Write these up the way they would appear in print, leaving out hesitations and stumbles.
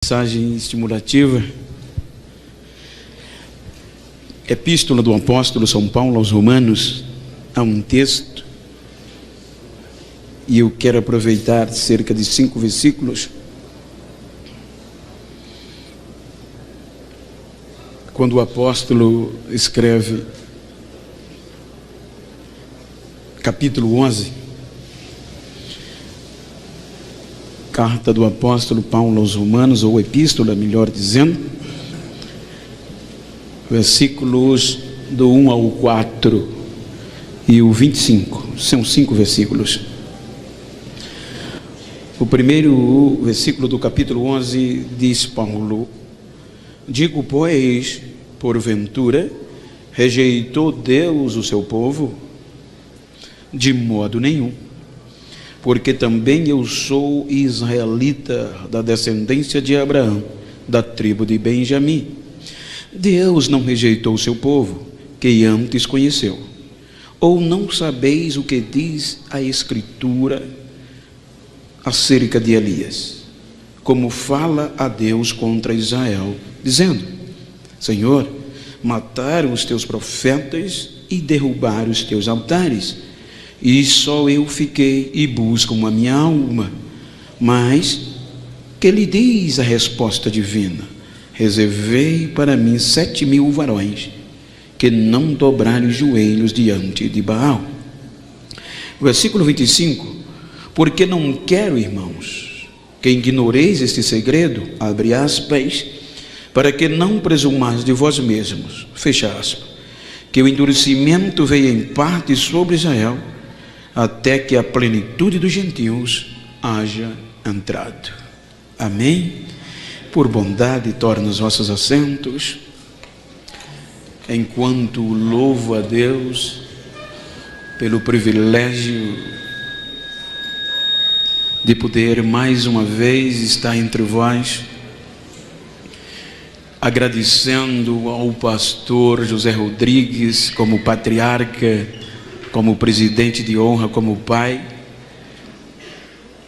Mensagem estimulativa, Epístola do Apóstolo São Paulo aos Romanos. Há um texto e eu quero aproveitar cerca de 5 versículos. Quando o apóstolo escreve, capítulo 11, carta do apóstolo Paulo aos Romanos, ou epístola, melhor dizendo, versículos do 1 ao 4 e o 25, são 5 versículos. O primeiro versículo do capítulo 11 diz Paulo: digo, pois, porventura, rejeitou Deus o seu povo? De modo nenhum, porque também eu sou israelita da descendência de Abraão, da tribo de Benjamim. Deus não rejeitou o seu povo, que antes conheceu. Ou não sabeis o que diz a Escritura acerca de Elias, como fala a Deus contra Israel, dizendo: Senhor, mataram os teus profetas e derrubaram os teus altares, e só eu fiquei e buscam a minha alma. Mas que lhe diz a resposta divina? Reservei para mim 7.000 varões que não dobraram os joelhos diante de Baal. Versículo 25: porque não quero, irmãos, que ignoreis este segredo, abre aspas, para que não presumais de vós mesmos, fecha aspas, que o endurecimento veio em parte sobre Israel, até que a plenitude dos gentios haja entrado. Amém? Por bondade, torna os vossos assentos, enquanto louvo a Deus pelo privilégio de poder mais uma vez estar entre vós, agradecendo ao pastor José Rodrigues como patriarca, como presidente de honra, como pai.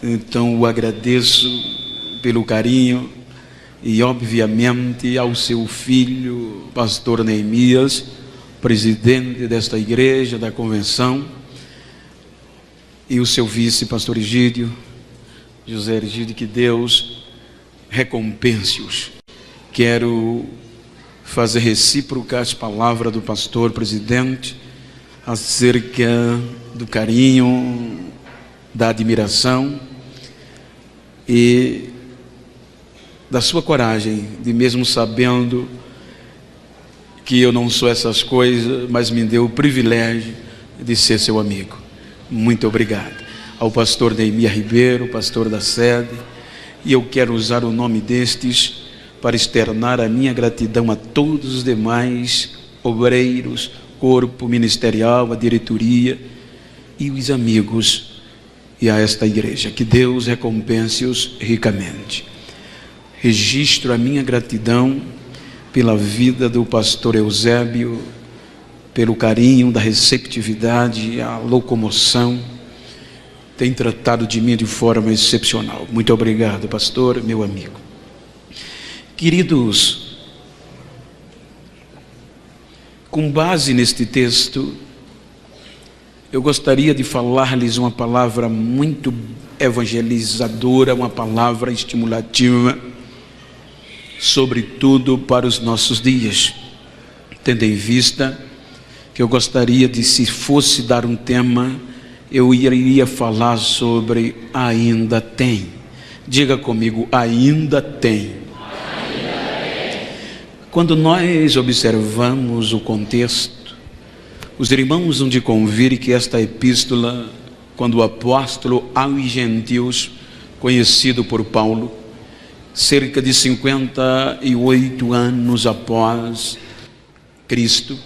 Então o agradeço pelo carinho e obviamente ao seu filho, pastor Neemias, presidente desta igreja, da convenção, e o seu vice, pastor Egídio, José Egídio, que Deus recompense-os. Quero fazer recíproca as palavras do pastor presidente acerca do carinho, da admiração e da sua coragem, de mesmo sabendo que eu não sou essas coisas, mas me deu o privilégio de ser seu amigo. Muito obrigado. Ao pastor Neemia Ribeiro, pastor da sede, e eu quero usar o nome destes para externar a minha gratidão a todos os demais obreiros, corpo ministerial, a diretoria e os amigos, e a esta igreja. Que Deus recompense-os ricamente. Registro a minha gratidão pela vida do pastor Eusébio, pelo carinho, da receptividade, a locomoção, tem tratado de mim de forma excepcional. Muito obrigado, pastor, meu amigo. Queridos, com base neste texto, eu gostaria de falar-lhes uma palavra muito evangelizadora, uma palavra estimulativa, sobretudo para os nossos dias, tendo em vista que eu gostaria de, se fosse dar um tema, eu iria falar sobre ainda tem. Diga comigo, ainda tem. Quando nós observamos o contexto, os irmãos vão de convir que esta epístola, quando o apóstolo aos gentios, conhecido por Paulo, cerca de 58 anos após Cristo,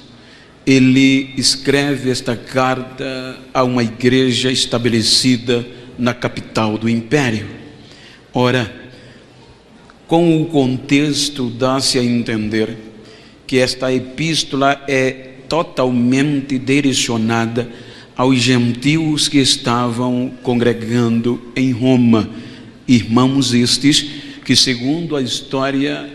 ele escreve esta carta a uma igreja estabelecida na capital do império. Ora, com o contexto dá-se a entender que esta epístola é totalmente direcionada aos gentios que estavam congregando em Roma, irmãos estes que, segundo a história,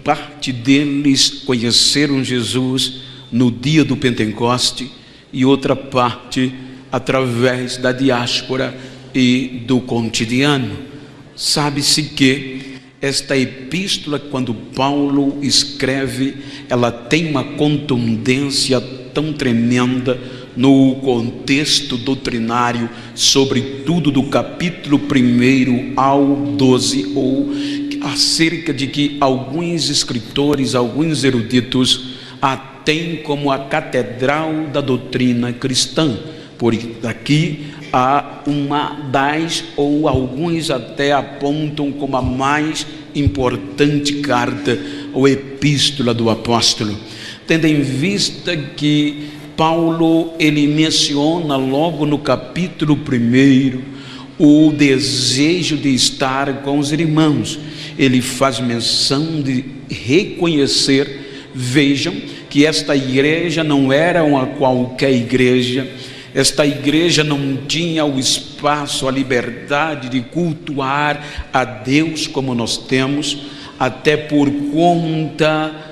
parte deles conheceram Jesus no dia do Pentecoste e outra parte através da diáspora e do cotidiano. Sabe-se que esta epístola, quando Paulo escreve, ela tem uma contundência tão tremenda no contexto doutrinário, sobretudo do capítulo 1 ao 12, ou acerca de que alguns escritores, alguns eruditos a têm como a catedral da doutrina cristã. Por aqui há uma das, ou alguns até apontam como a mais importante carta ou epístola do apóstolo, tendo em vista que Paulo, ele menciona logo no capítulo 1 o desejo de estar com os irmãos. Ele faz menção de reconhecer, vejam, que esta igreja não era uma qualquer igreja. Esta igreja não tinha o espaço, a liberdade de cultuar a Deus como nós temos, até por conta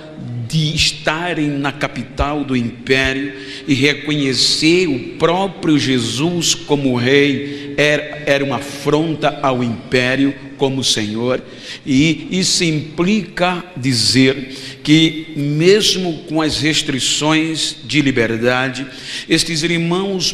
de estarem na capital do império e reconhecer o próprio Jesus como rei era uma afronta ao império como Senhor. E isso implica dizer que, mesmo com as restrições de liberdade, estes irmãos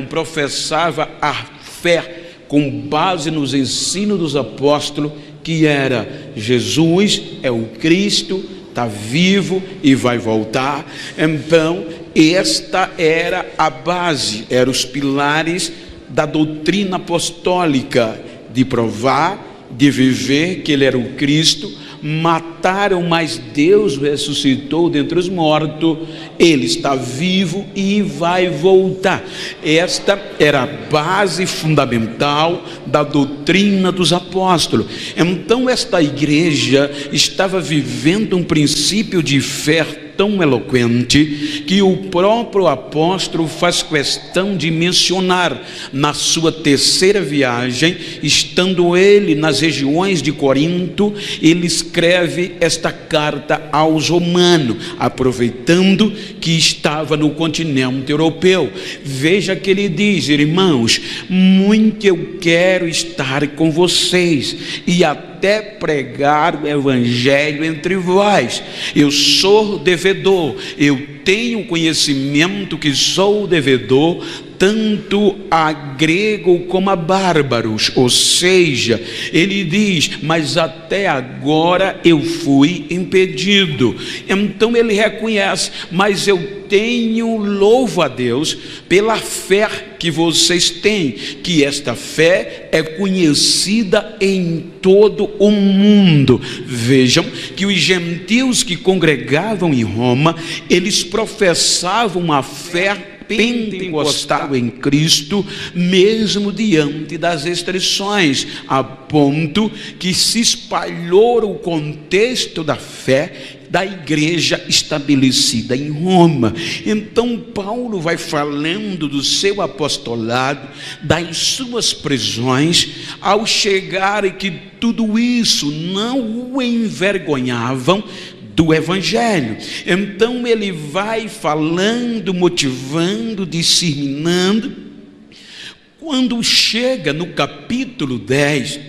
professavam a fé com base nos ensinos dos apóstolos, que era: Jesus é o Cristo, está vivo e vai voltar. Então, esta era a base, eram os pilares da doutrina apostólica, de provar, de viver que ele era o Cristo. Mataram, mas Deus ressuscitou dentre os mortos, ele está vivo e vai voltar. Esta era a base fundamental da doutrina dos apóstolos. Então esta igreja estava vivendo um princípio de fé tão eloquente que o próprio apóstolo faz questão de mencionar na sua terceira viagem, estando ele nas regiões de Corinto. Ele escreve esta carta aos romanos, aproveitando que estava no continente europeu. Veja que ele diz: irmãos, muito eu quero estar com vocês e até pregar o evangelho entre vós. Eu sou devedor, eu tenho conhecimento que sou devedor tanto a grego como a bárbaros. Ou seja, ele diz: mas até agora eu fui impedido. Então ele reconhece: mas eu tenho, louvo a Deus pela fé que vocês têm, que esta fé é conhecida em todo o mundo. Vejam que os gentios que congregavam em Roma, eles professavam uma fé pentecostal em Cristo, mesmo diante das restrições, a ponto que se espalhou o contexto da fé da igreja estabelecida em Roma. Então Paulo vai falando do seu apostolado, das suas prisões, ao chegar que tudo isso não o envergonhavam do evangelho. Então ele vai falando, motivando, disseminando. Quando chega no capítulo 10,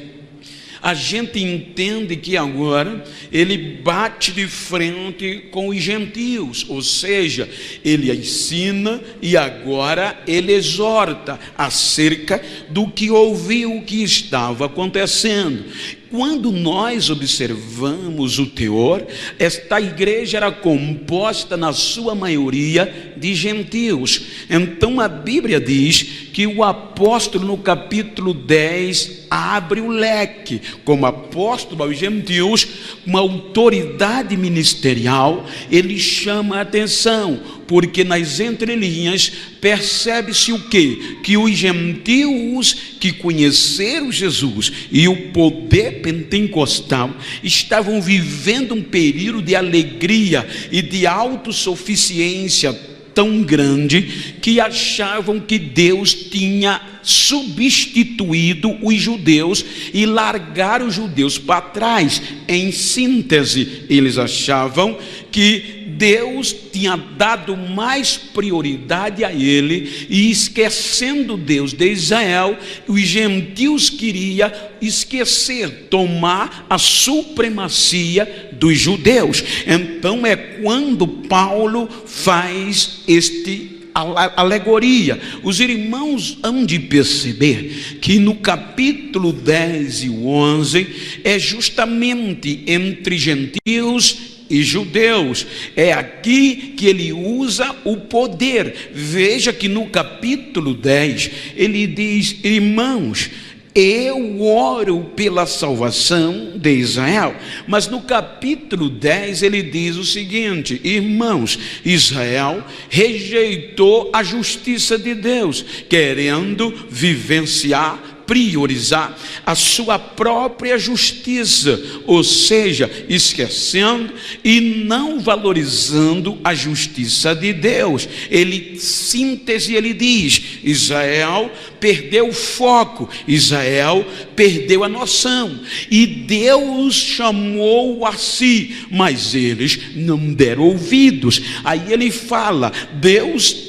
a gente entende que agora ele bate de frente com os gentios, ou seja, ele ensina e agora ele exorta acerca do que ouviu que estava acontecendo. Quando nós observamos o teor, esta igreja era composta na sua maioria de gentios. Então a Bíblia diz que o apóstolo no capítulo 10 abre o leque, como apóstolo aos gentios, uma autoridade ministerial. Ele chama a atenção, porque nas entrelinhas percebe-se o quê? Que os gentios que conheceram Jesus e o poder pentecostal estavam vivendo um período de alegria e de autossuficiência tão grande que achavam que Deus tinha substituído os judeus e largar os judeus para trás. Em síntese, eles achavam que Deus tinha dado mais prioridade a ele, e esquecendo Deus de Israel, os gentios queriam esquecer, tomar a supremacia dos judeus. Então é quando Paulo faz alegoria. Os irmãos hão de perceber que no capítulo 10 e 11 é justamente entre gentios e judeus. É aqui que ele usa o poder. Veja que no capítulo 10 ele diz: irmãos, eu oro pela salvação de Israel. Mas no capítulo 10 ele diz o seguinte: irmãos, Israel rejeitou a justiça de Deus, querendo vivenciar, priorizar a sua própria justiça, ou seja, esquecendo e não valorizando a justiça de Deus. Síntese, ele diz: Israel perdeu o foco, Israel perdeu a noção, e Deus chamou a si, mas eles não deram ouvidos. Aí ele fala: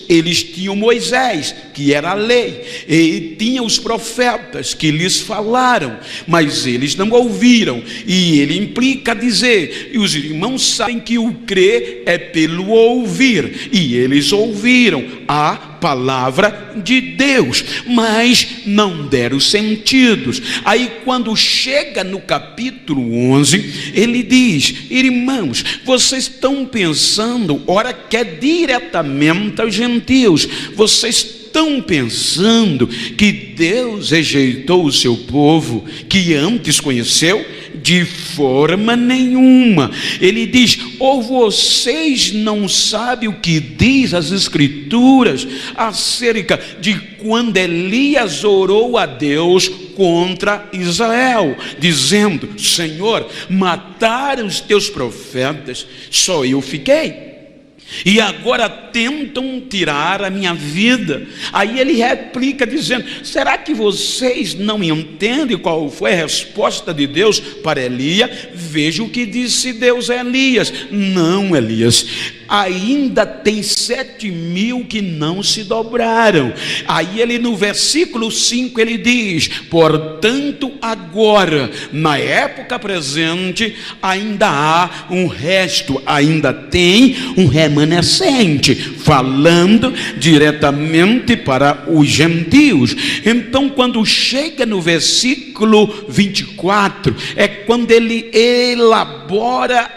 eles tinham Moisés, que era a lei, e tinha os profetas que lhes falaram, mas eles não ouviram. E ele implica dizer, e os irmãos sabem que o crer é pelo ouvir, e eles ouviram a palavra de Deus, mas não deram sentidos. Aí quando chega no capítulo 11, ele diz: irmãos, vocês estão pensando, ora que é diretamente aos gentios, vocês estão pensando que Deus rejeitou o seu povo que antes conheceu? De forma nenhuma. Ele diz: ou vocês não sabem o que diz as Escrituras acerca de quando Elias orou a Deus contra Israel, dizendo: Senhor, mataram os teus profetas, só eu fiquei, e agora tentam tirar a minha vida. Aí ele replica dizendo: será que vocês não entendem qual foi a resposta de Deus para Elias? Veja o que disse Deus a Elias: não, Elias, ainda tem 7.000 que não se dobraram. Aí ele, no versículo 5, ele diz: portanto agora, na época presente, ainda há um resto, ainda tem um remanescente, falando diretamente para os gentios. Então quando chega no versículo 24, é quando ele elabora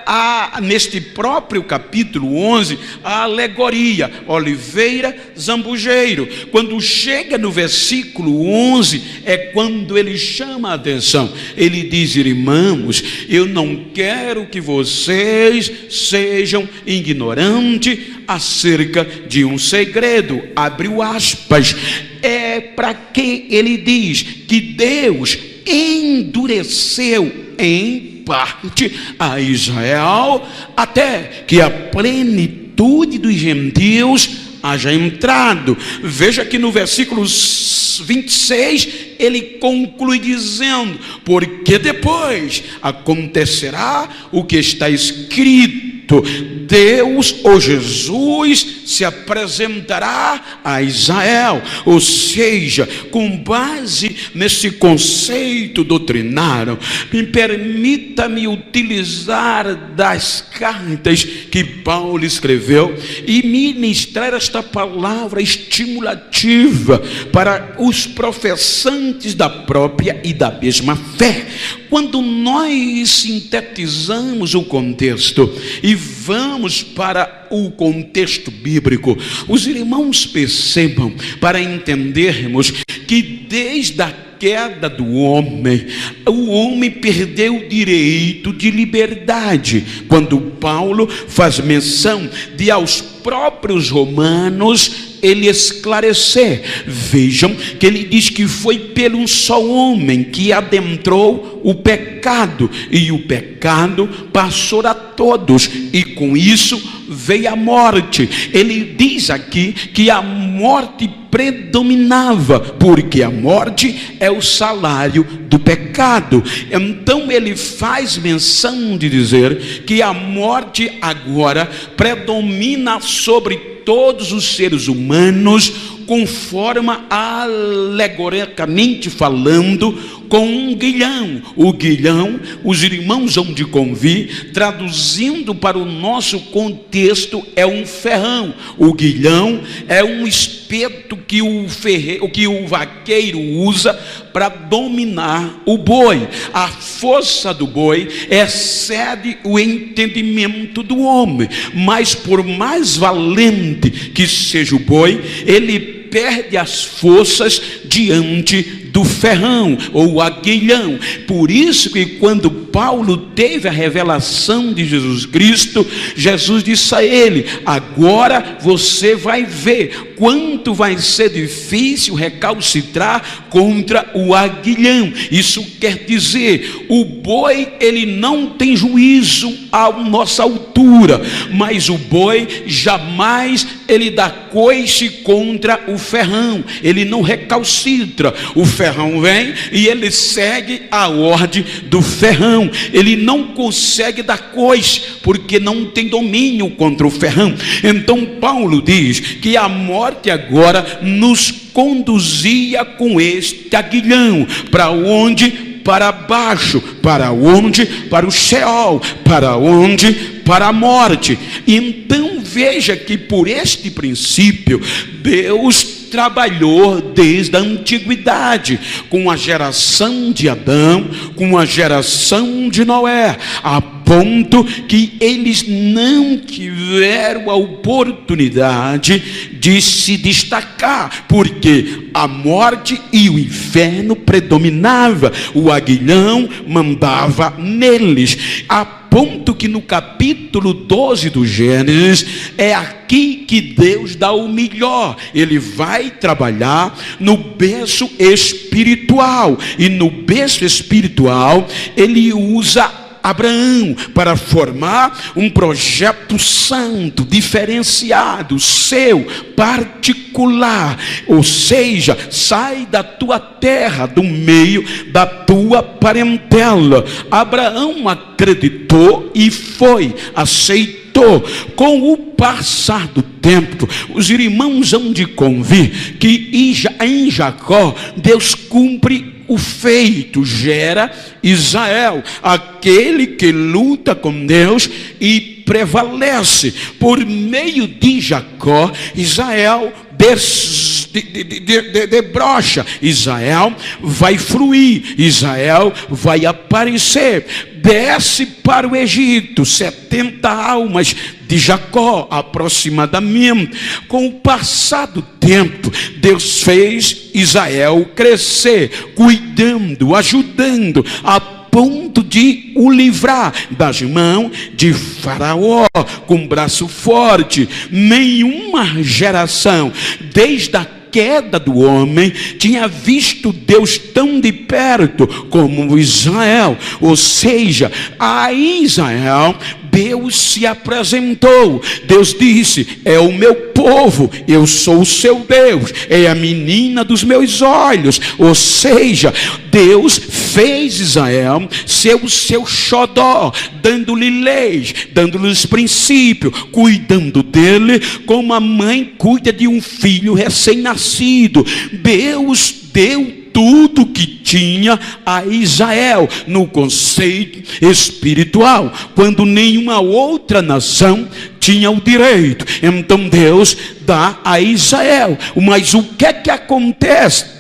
neste próprio capítulo 11, a alegoria, oliveira, zambujeiro. Quando chega no versículo 11, é quando ele chama a atenção. Ele diz: irmãos, eu não quero que vocês sejam ignorantes acerca de um segredo. Abriu aspas. É para que ele diz que Deus endureceu em parte a Israel, até que a plenitude dos gentios haja entrado. Veja que no versículo 26 ele conclui dizendo: porque depois acontecerá o que está escrito: Deus, ou Jesus, se apresentará a Israel. Ou seja, com base nesse conceito doutrinário, permita-me utilizar das cartas que Paulo escreveu e ministrar esta palavra estimulativa para os professantes da própria e da mesma fé. Quando nós sintetizamos o contexto e vamos para o contexto bíblico, os irmãos percebam, para entendermos que desde a queda do homem, o homem perdeu o direito de liberdade. Quando Paulo faz menção de aos próprios romanos ele esclarecer, vejam que ele diz que foi pelo um só homem que adentrou o pecado, e o pecado passou a todos, e com isso veio a morte. Ele diz aqui que a morte predominava, porque a morte é o salário do pecado. Então ele faz menção de dizer que a morte agora predomina sobre todos os seres humanos, conforme alegoricamente falando, com um guilhão. O guilhão, os irmãos vão de convir, traduzindo para o nosso contexto, é um ferrão. O guilhão é um espeto que o vaqueiro usa para dominar o boi. A força do boi excede o entendimento do homem, mas por mais valente que seja o boi, ele perde as forças diante do ferrão ou aguilhão. Por isso que quando Paulo teve a revelação de Jesus Cristo, Jesus disse a ele: agora você vai ver quanto vai ser difícil recalcitrar contra o aguilhão. Isso quer dizer, o boi ele não tem juízo à nossa altura, mas o boi jamais ele dá coice contra o ferrão, ele não recalcitra. O ferrão vem e ele segue a ordem do ferrão, ele não consegue dar coice, porque não tem domínio contra o ferrão. Então Paulo diz que a morte agora nos conduzia com este aguilhão, para onde? Para baixo. Para onde? Para o Sheol. Para onde? Para a morte. Então veja que por este princípio Deus trabalhou desde a antiguidade, com a geração de Adão, com a geração de Noé, a ponto que eles não tiveram a oportunidade de se destacar, porque a morte e o inferno predominava, o aguilhão mandava neles, a ponto que no capítulo 12 do Gênesis, é aqui que Deus dá o melhor. Ele vai trabalhar no berço espiritual, e no berço espiritual ele usa Abraão para formar um projeto santo, diferenciado, seu, particular. Ou seja, sai da tua terra, do meio da tua parentela. Abraão acreditou e foi, aceitou. Com o passar do tempo, os irmãos hão de convir que em Jacó Deus cumpre o feito, gera Israel, aquele que luta com Deus e prevalece. Por meio de Jacó, Israel debrocha, Israel vai fruir, Israel vai aparecer. Desce para o Egito 70 almas de Jacó aproximadamente. Com o passar do tempo, Deus fez Israel crescer, cuidando, ajudando, a ponto de o livrar das mãos de Faraó com braço forte. Nenhuma geração desde a queda do homem tinha visto Deus tão de perto como Israel. Ou seja, a Israel Deus se apresentou. Deus disse: é o meu povo, eu sou o seu Deus, é a menina dos meus olhos. Ou seja, Deus fez Israel ser o seu xodó, dando-lhe leis, dando-lhes princípios, cuidando dele como a mãe cuida de um filho recém-nascido. Deus deu tudo que tinha a Israel no conceito espiritual, quando nenhuma outra nação tinha o direito. Então Deus dá a Israel. Mas o que é que acontece?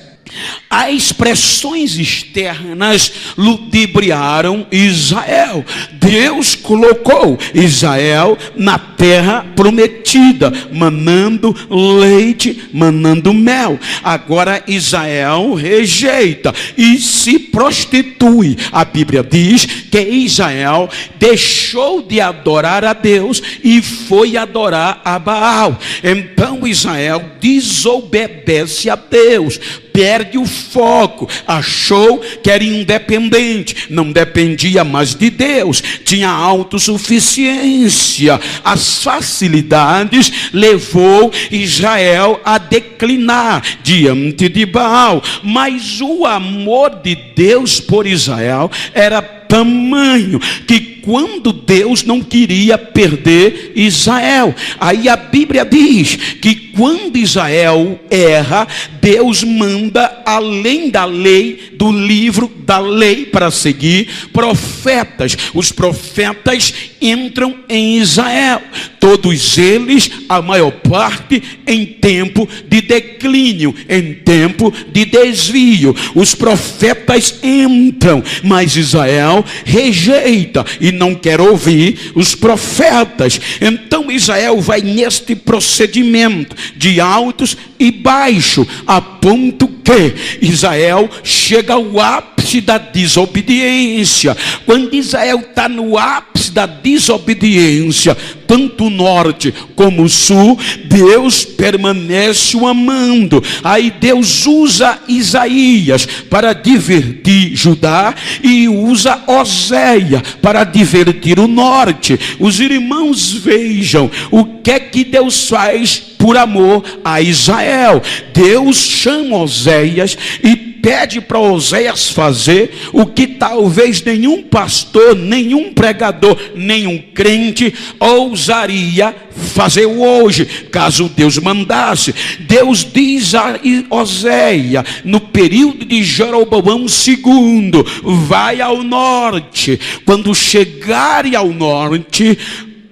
As expressões externas ludibriaram Israel. Deus colocou Israel na terra prometida, manando leite, manando mel. Agora Israel rejeita e se prostitui. A Bíblia diz que Israel deixou de adorar a Deus e foi adorar a Baal. Então Israel desobedece a Deus, perde o foco, achou que era independente, não dependia mais de Deus, tinha autossuficiência. As facilidades levou Israel a declinar diante de Baal, mas o amor de Deus por Israel era tamanho que quando Deus não queria perder Israel, aí a Bíblia diz que quando Israel erra, Deus manda, além da lei, do livro da lei para seguir, profetas. Os profetas entram em Israel, todos eles, a maior parte, em tempo de declínio, em tempo de desvio. Os profetas entram, mas Israel rejeita e não quer ouvir os profetas. Então Israel vai neste procedimento de altos e baixo, a ponto que Israel chega ao ápice da desobediência. Quando Israel está no ápice da desobediência, tanto o norte como o sul, Deus permanece o amando. Aí Deus usa Isaías para divertir Judá e usa Oséia para divertir o norte. Os irmãos vejam o que é que Deus faz por amor a Israel. Deus chama Oséias e pede para Oséias fazer o que talvez nenhum pastor, nenhum pregador, nenhum crente ousaria fazer hoje, caso Deus mandasse. Deus diz a Oséias, no período de Jeroboão II, vai ao norte. Quando chegarem ao norte,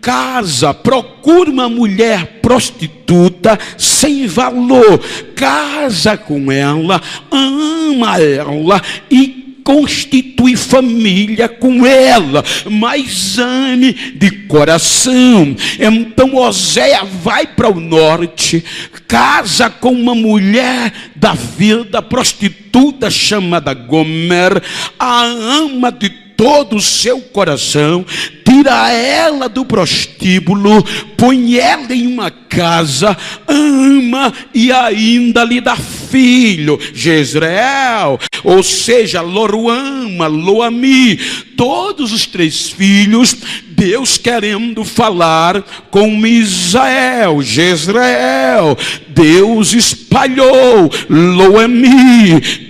casa, procura uma mulher prostituta sem valor, casa com ela, ama ela e constitui família com ela, mas ame de coração. Então Oséias vai para o norte, casa com uma mulher da vida prostituta chamada Gomer, a ama de todo o seu coração, tira ela do prostíbulo, põe ela em uma casa, ama e ainda lhe dá filho, Jezreel, ou seja, Loruama, Loami, todos os 3 filhos, Deus querendo falar com Israel, Jezreel, Deus espalhou, Loami,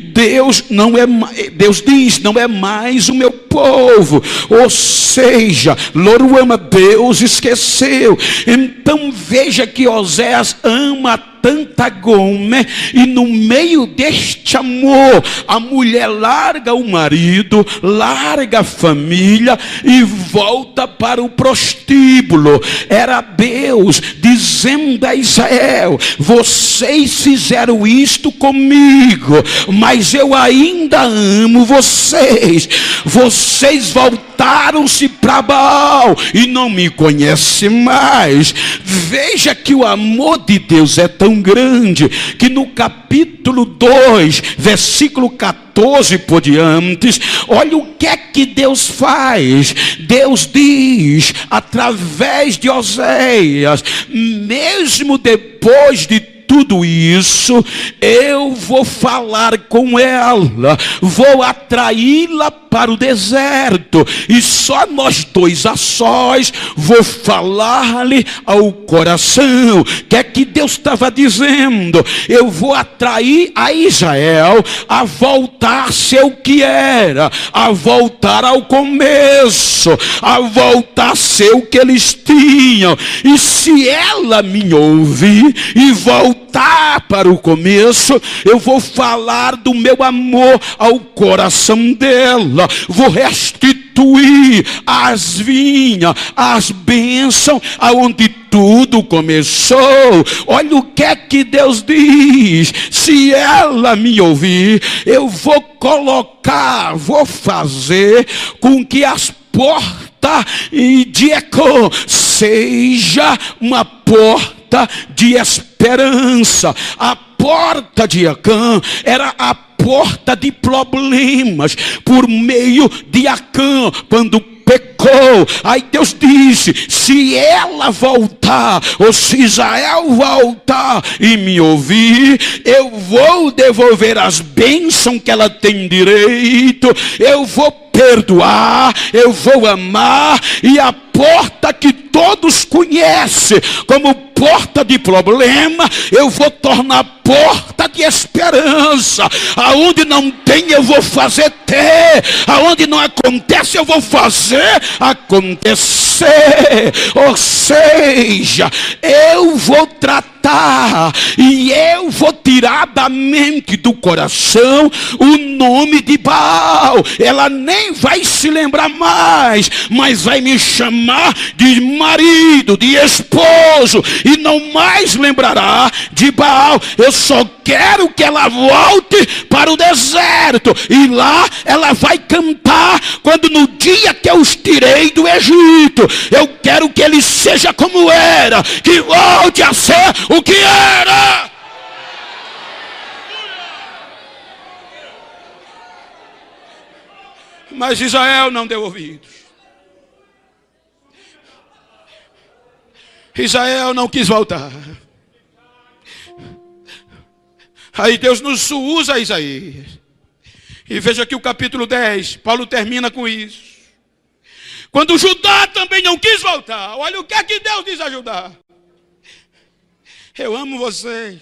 Deus diz, não é mais o meu povo, ou seja, Loruama, Deus esqueceu. Então veja que Oséias ama tanta Gomer, e no meio deste amor, a mulher larga o marido, larga a família e volta para o prostíbulo. Era Deus dizendo a Israel: vocês fizeram isto comigo, mas eu ainda amo vocês. Vocês voltaram-se para Baal e não me conhecem mais. Veja que o amor de Deus é tão grande que no capítulo 2, versículo 14 por diante, olha o que é que Deus faz. Deus diz através de Oséias: mesmo depois de tudo isso, eu vou falar com ela, vou atraí-la para o deserto, e só nós dois a sós, vou falar-lhe ao coração. O que é que Deus estava dizendo? Eu vou atrair a Israel a voltar a ser o que era, a voltar ao começo, a voltar a ser o que eles tinham. E se ela me ouvir e voltar para o começo, eu vou falar do meu amor ao coração dela, vou restituir as vinhas, as bênçãos aonde tudo começou. Olha o que é que Deus diz: se ela me ouvir, eu vou colocar, vou fazer com que as portas de Ecrón seja uma porta de esperança. A porta de Acã era a porta de problemas. Por meio de Acã, quando pecou, Israel. Aí Deus disse: se ela voltar, ou se Israel voltar e me ouvir, eu vou devolver as bênçãos que ela tem direito, eu vou perdoar, eu vou amar, e a porta que todos conhecem como porta de problema, eu vou tornar porta de esperança. Aonde não tem, eu vou fazer ter. Aonde não acontece, eu vou fazer acontecer. Ou seja, eu vou tratar e eu vou tirar da mente, do coração, o nome de Baal. Ela nem vai se lembrar mais, mas vai me chamar de marido, de esposo, e não mais lembrará de Baal. Eu só quero que ela volte para o deserto, e lá ela vai cantar quando no dia que eu os tirei do Egito. Eu quero que ele seja como era, que volte a ser o que era. Mas Israel não deu ouvidos. Israel não quis voltar. Aí Deus nos usa Isaías. E veja que o capítulo 10, Paulo termina com isso. Quando Judá também não quis voltar, olha o que é que Deus diz a Judá: eu amo vocês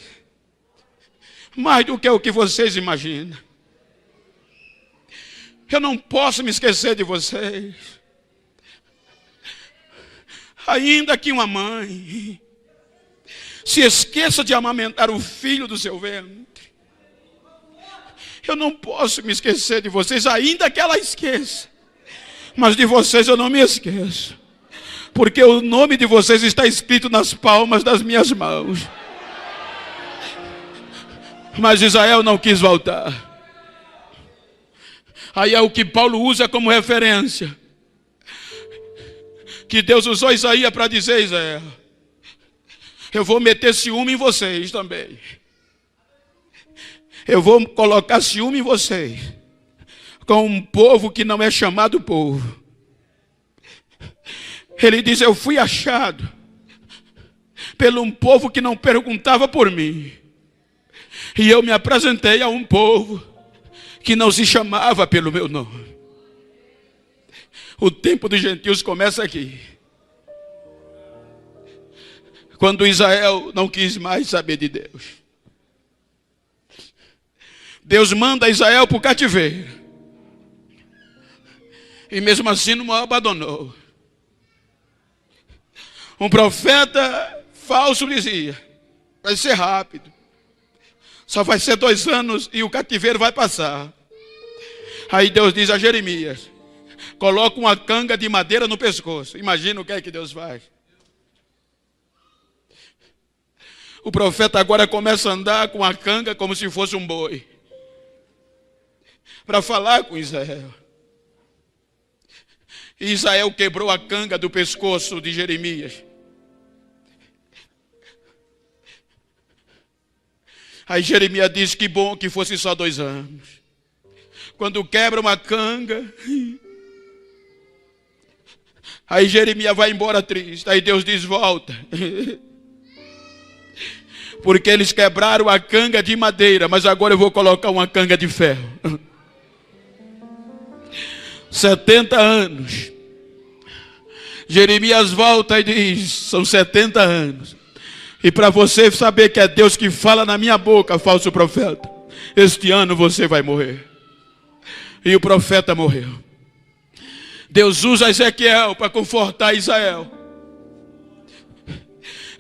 mais do que o que vocês imaginam. Eu não posso me esquecer de vocês. Ainda que uma mãe se esqueça de amamentar o filho do seu ventre, eu não posso me esquecer de vocês, ainda que ela esqueça. Mas de vocês eu não me esqueço, porque o nome de vocês está escrito nas palmas das minhas mãos. Mas Israel não quis voltar. Aí é o que Paulo usa como referência, que Deus usou Isaías para dizer: Israel, eu vou meter ciúme em vocês também. Eu vou colocar ciúme em vocês, com um povo que não é chamado povo. Ele diz: eu fui achado pelo um povo que não perguntava por mim, e eu me apresentei a um povo que não se chamava pelo meu nome. O tempo dos gentios começa aqui, quando Israel não quis mais saber de Deus. Deus manda Israel para o cativeiro, e mesmo assim não o abandonou. Um profeta falso dizia: vai ser rápido, só vai ser 2 anos e o cativeiro vai passar. Aí Deus diz a Jeremias: coloca uma canga de madeira no pescoço. Imagina o que é que Deus faz. O profeta agora começa a andar com a canga como se fosse um boi, para falar com Israel. E Israel quebrou a canga do pescoço de Jeremias. Aí Jeremias diz: que bom que fosse só 2 anos. Quando quebra uma canga, aí Jeremias vai embora triste. Aí Deus diz: volta. Porque eles quebraram a canga de madeira, mas agora eu vou colocar uma canga de ferro. 70 anos. Jeremias volta e diz: são 70 anos. E para você saber que é Deus que fala na minha boca, falso profeta, este ano você vai morrer. E o profeta morreu. Deus usa Ezequiel para confortar Israel.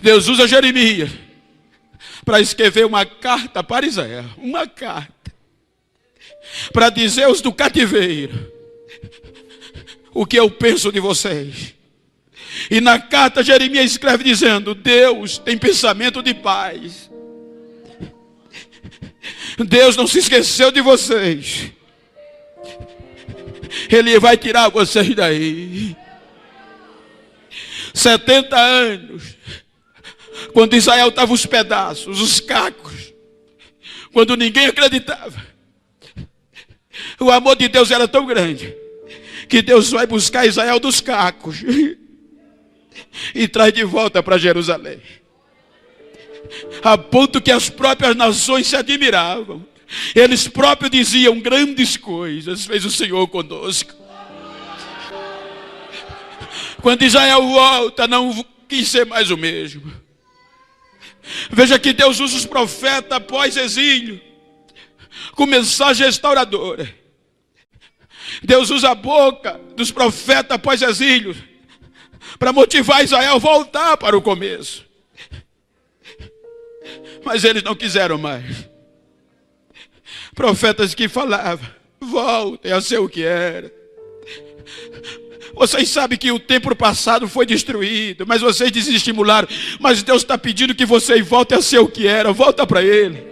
Deus usa Jeremias para escrever uma carta para Israel. Uma carta para dizer aos do cativeiro o que eu penso de vocês. E na carta Jeremias escreve dizendo: Deus tem pensamento de paz. Deus não se esqueceu de vocês. Ele vai tirar vocês daí. 70 anos. Quando Israel estava os pedaços, os cacos. Quando ninguém acreditava. O amor de Deus era tão grande que Deus vai buscar Israel dos cacos e traz de volta para Jerusalém. A ponto que as próprias nações se admiravam. Eles próprios diziam: grandes coisas fez o Senhor conosco. Quando Israel volta, não quis ser mais o mesmo. Veja que Deus usa os profetas após exílio com mensagem restauradora. Deus usa a boca dos profetas após exílio para motivar Israel a voltar para o começo. Mas eles não quiseram mais. Profetas que falavam: voltem a ser o que era. Vocês sabem que o templo passado foi destruído, mas vocês desestimularam. Mas Deus está pedindo que vocês voltem a ser o que era. Volta para Ele.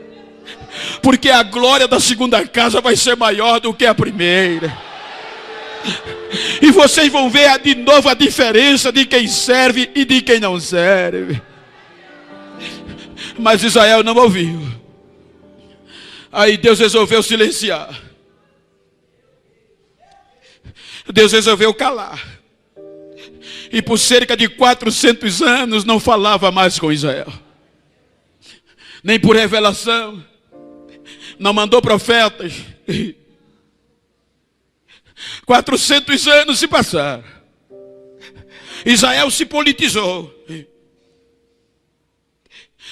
Porque a glória da segunda casa vai ser maior do que a primeira. E vocês vão ver de novo a diferença de quem serve e de quem não serve. Mas Israel não ouviu. Aí Deus resolveu silenciar. Deus resolveu calar. E por cerca de 400 anos não falava mais com Israel. Nem por revelação. Não mandou profetas. 400 anos se passaram. Israel se politizou.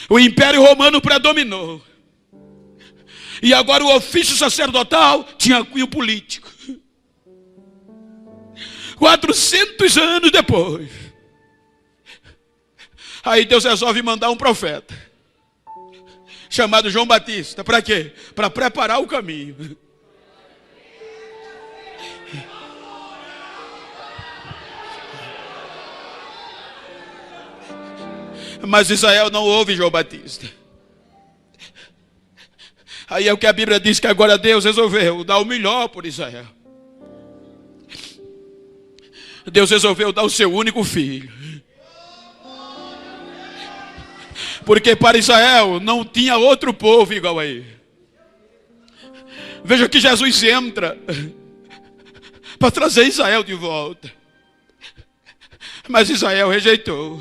O Império Romano predominou. E agora o ofício sacerdotal tinha cunho político. 400 anos depois. Aí Deus resolve mandar um profeta chamado João Batista. Para quê? Para preparar o caminho. Mas Israel não ouve João Batista. Aí é o que a Bíblia diz, que agora Deus resolveu dar o melhor por Israel. Deus resolveu dar o seu único filho. Porque para Israel não tinha outro povo igual a ele. Veja que Jesus entra para trazer Israel de volta. Mas Israel rejeitou.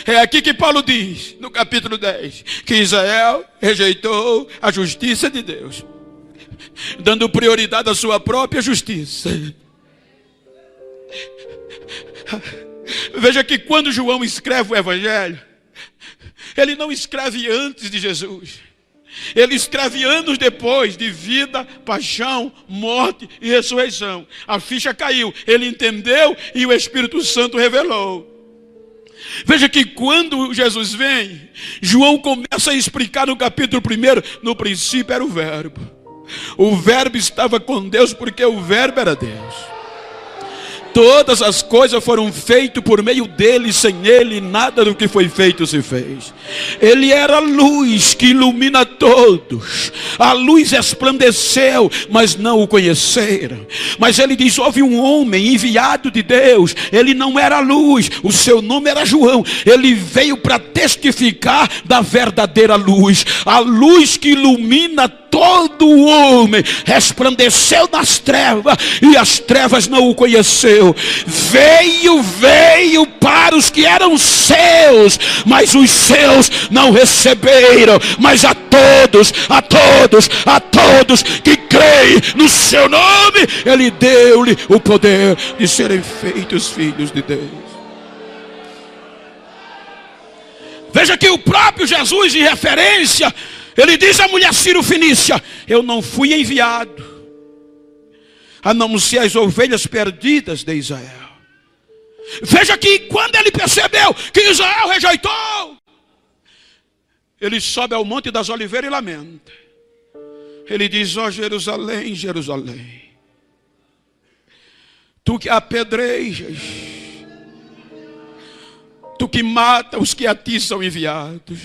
É aqui que Paulo diz, no capítulo 10, que Israel rejeitou a justiça de Deus, dando prioridade à sua própria justiça. Veja que quando João escreve o Evangelho, ele não escreve antes de Jesus. Ele escreve anos depois de vida, paixão, morte e ressurreição. A ficha caiu, ele entendeu e o Espírito Santo revelou. Veja que quando Jesus vem, João começa a explicar no capítulo 1, no princípio era o Verbo. O Verbo estava com Deus porque o Verbo era Deus. Todas as coisas foram feitas por meio dele, sem ele nada do que foi feito se fez. Ele era a luz que ilumina todos. A luz resplandeceu, mas não o conheceram. Mas ele diz, houve um homem enviado de Deus. Ele não era a luz, o seu nome era João. Ele veio para testificar da verdadeira luz. A luz que ilumina todo o homem resplandeceu nas trevas e as trevas não o conheceu. Veio para os que eram seus, mas os seus não receberam. Mas a todos que creem no seu nome, ele deu-lhe o poder de serem feitos filhos de Deus. Veja que o próprio Jesus, em referência, ele diz à mulher Ciro-Fenícia, eu não fui enviado a não ser as ovelhas perdidas de Israel. Veja que quando ele percebeu que Israel rejeitou, ele sobe ao Monte das Oliveiras e lamenta. Ele diz, ó Jerusalém, Jerusalém, tu que apedrejas, tu que mata os que a ti são enviados.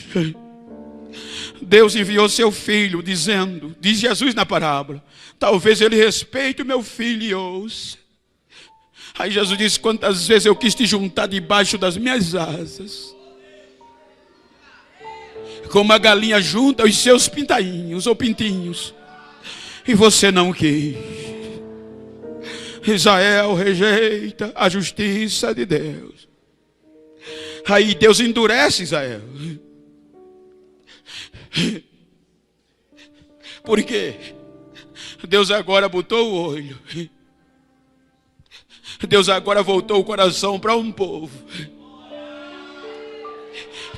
Deus enviou seu filho dizendo, diz Jesus na parábola, talvez ele respeite o meu filho e ouça. Aí Jesus disse, quantas vezes eu quis te juntar debaixo das minhas asas, como uma galinha junta os seus pintainhos ou pintinhos, e você não quis. Israel rejeita a justiça de Deus. Aí Deus endurece Israel. Por quê? Deus agora botou o olho. Deus agora voltou o coração para um povo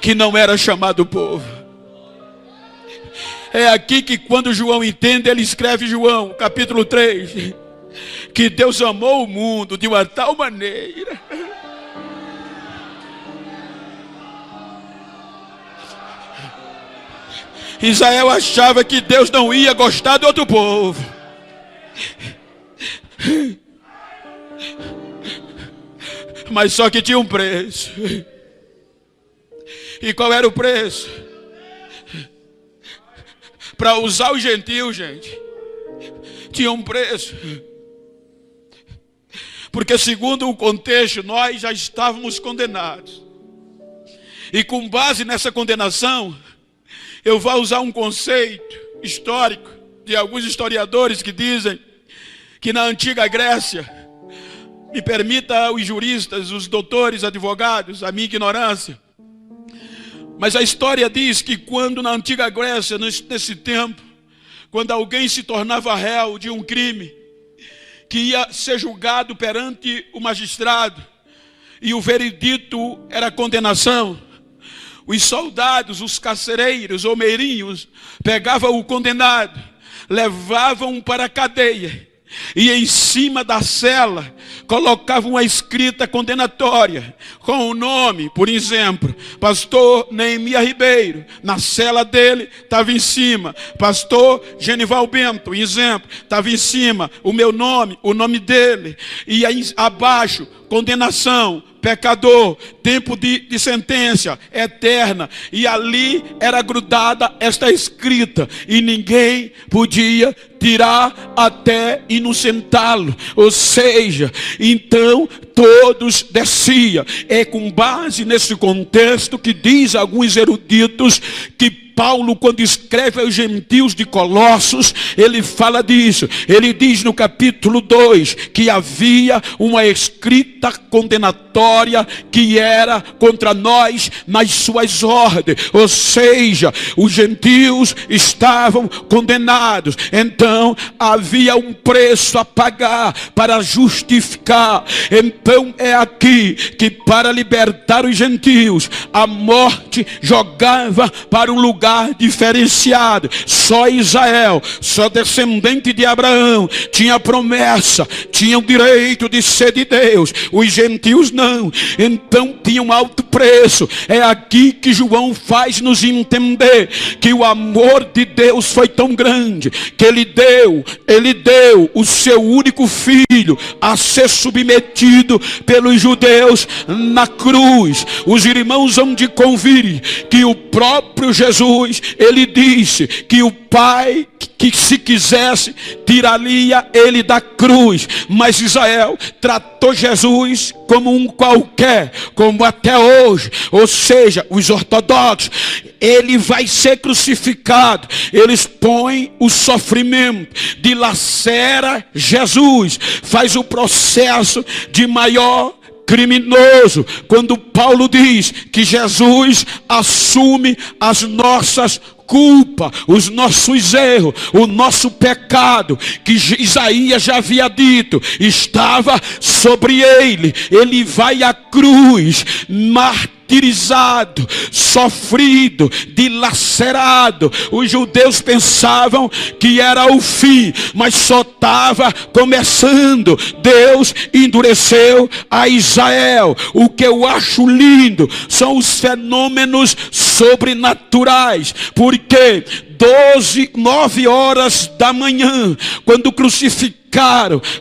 que não era chamado povo. É aqui que quando João entende, ele escreve João, capítulo 3, que Deus amou o mundo de uma tal maneira Israel achava que Deus não ia gostar do outro povo. Mas só que tinha um preço. E qual era o preço? Para usar os gentios, gente, tinha um preço. Porque segundo o contexto, nós já estávamos condenados. E com base nessa condenação, eu vou usar um conceito histórico de alguns historiadores que dizem que na antiga Grécia, me permita os juristas, os doutores, advogados, a minha ignorância, mas a história diz que quando na antiga Grécia, nesse tempo, quando alguém se tornava réu de um crime, que ia ser julgado perante o magistrado, e o veredito era condenação, os soldados, os carcereiros ou meirinhos, pegavam o condenado, levavam para a cadeia, e em cima da cela colocavam uma escrita condenatória com o nome, por exemplo, pastor Neemias Ribeiro. Na cela dele estava em cima pastor Genival Bento, exemplo, estava em cima o meu nome, o nome dele, e aí abaixo condenação, pecador, tempo de sentença eterna, e ali era grudada esta escrita, e ninguém podia tirar até inocentá-lo. Ou seja, então todos desciam. É com base nesse contexto que diz alguns eruditos que Paulo, quando escreve aos gentios de Colossos, ele fala disso. Ele diz no capítulo 2 que havia uma escrita condenatória que era contra nós nas suas ordens. Ou seja, os gentios estavam condenados. Então havia um preço a pagar para justificar. Então é aqui que para libertar os gentios, a morte jogava para um lugar diferenciado. Só Israel, só descendente de Abraão, tinha promessa, tinha o direito de ser de Deus. Os gentios não. Então tinha um alto preço. É aqui que João faz nos entender que o amor de Deus foi tão grande que ele deu o seu único filho a ser submetido pelos judeus na cruz. Os irmãos hão de convir que o próprio Jesus, ele disse que o Pai, que se quisesse, tiraria ele da cruz. Mas Israel tratou Jesus como um qualquer, como até hoje. Ou seja, os ortodoxos, ele vai ser crucificado. Eles põem o sofrimento, dilacera Jesus, faz o processo de maior criminoso, quando Paulo diz que Jesus assume as nossas culpas, os nossos erros, o nosso pecado, que Isaías já havia dito, estava sobre ele. Ele vai à cruz, martirizado, sofrido, dilacerado. Os judeus pensavam que era o fim, mas só estava começando. Deus endureceu a Israel. O que eu acho lindo são os fenômenos sobrenaturais, porque 9 horas da manhã, quando crucificaram,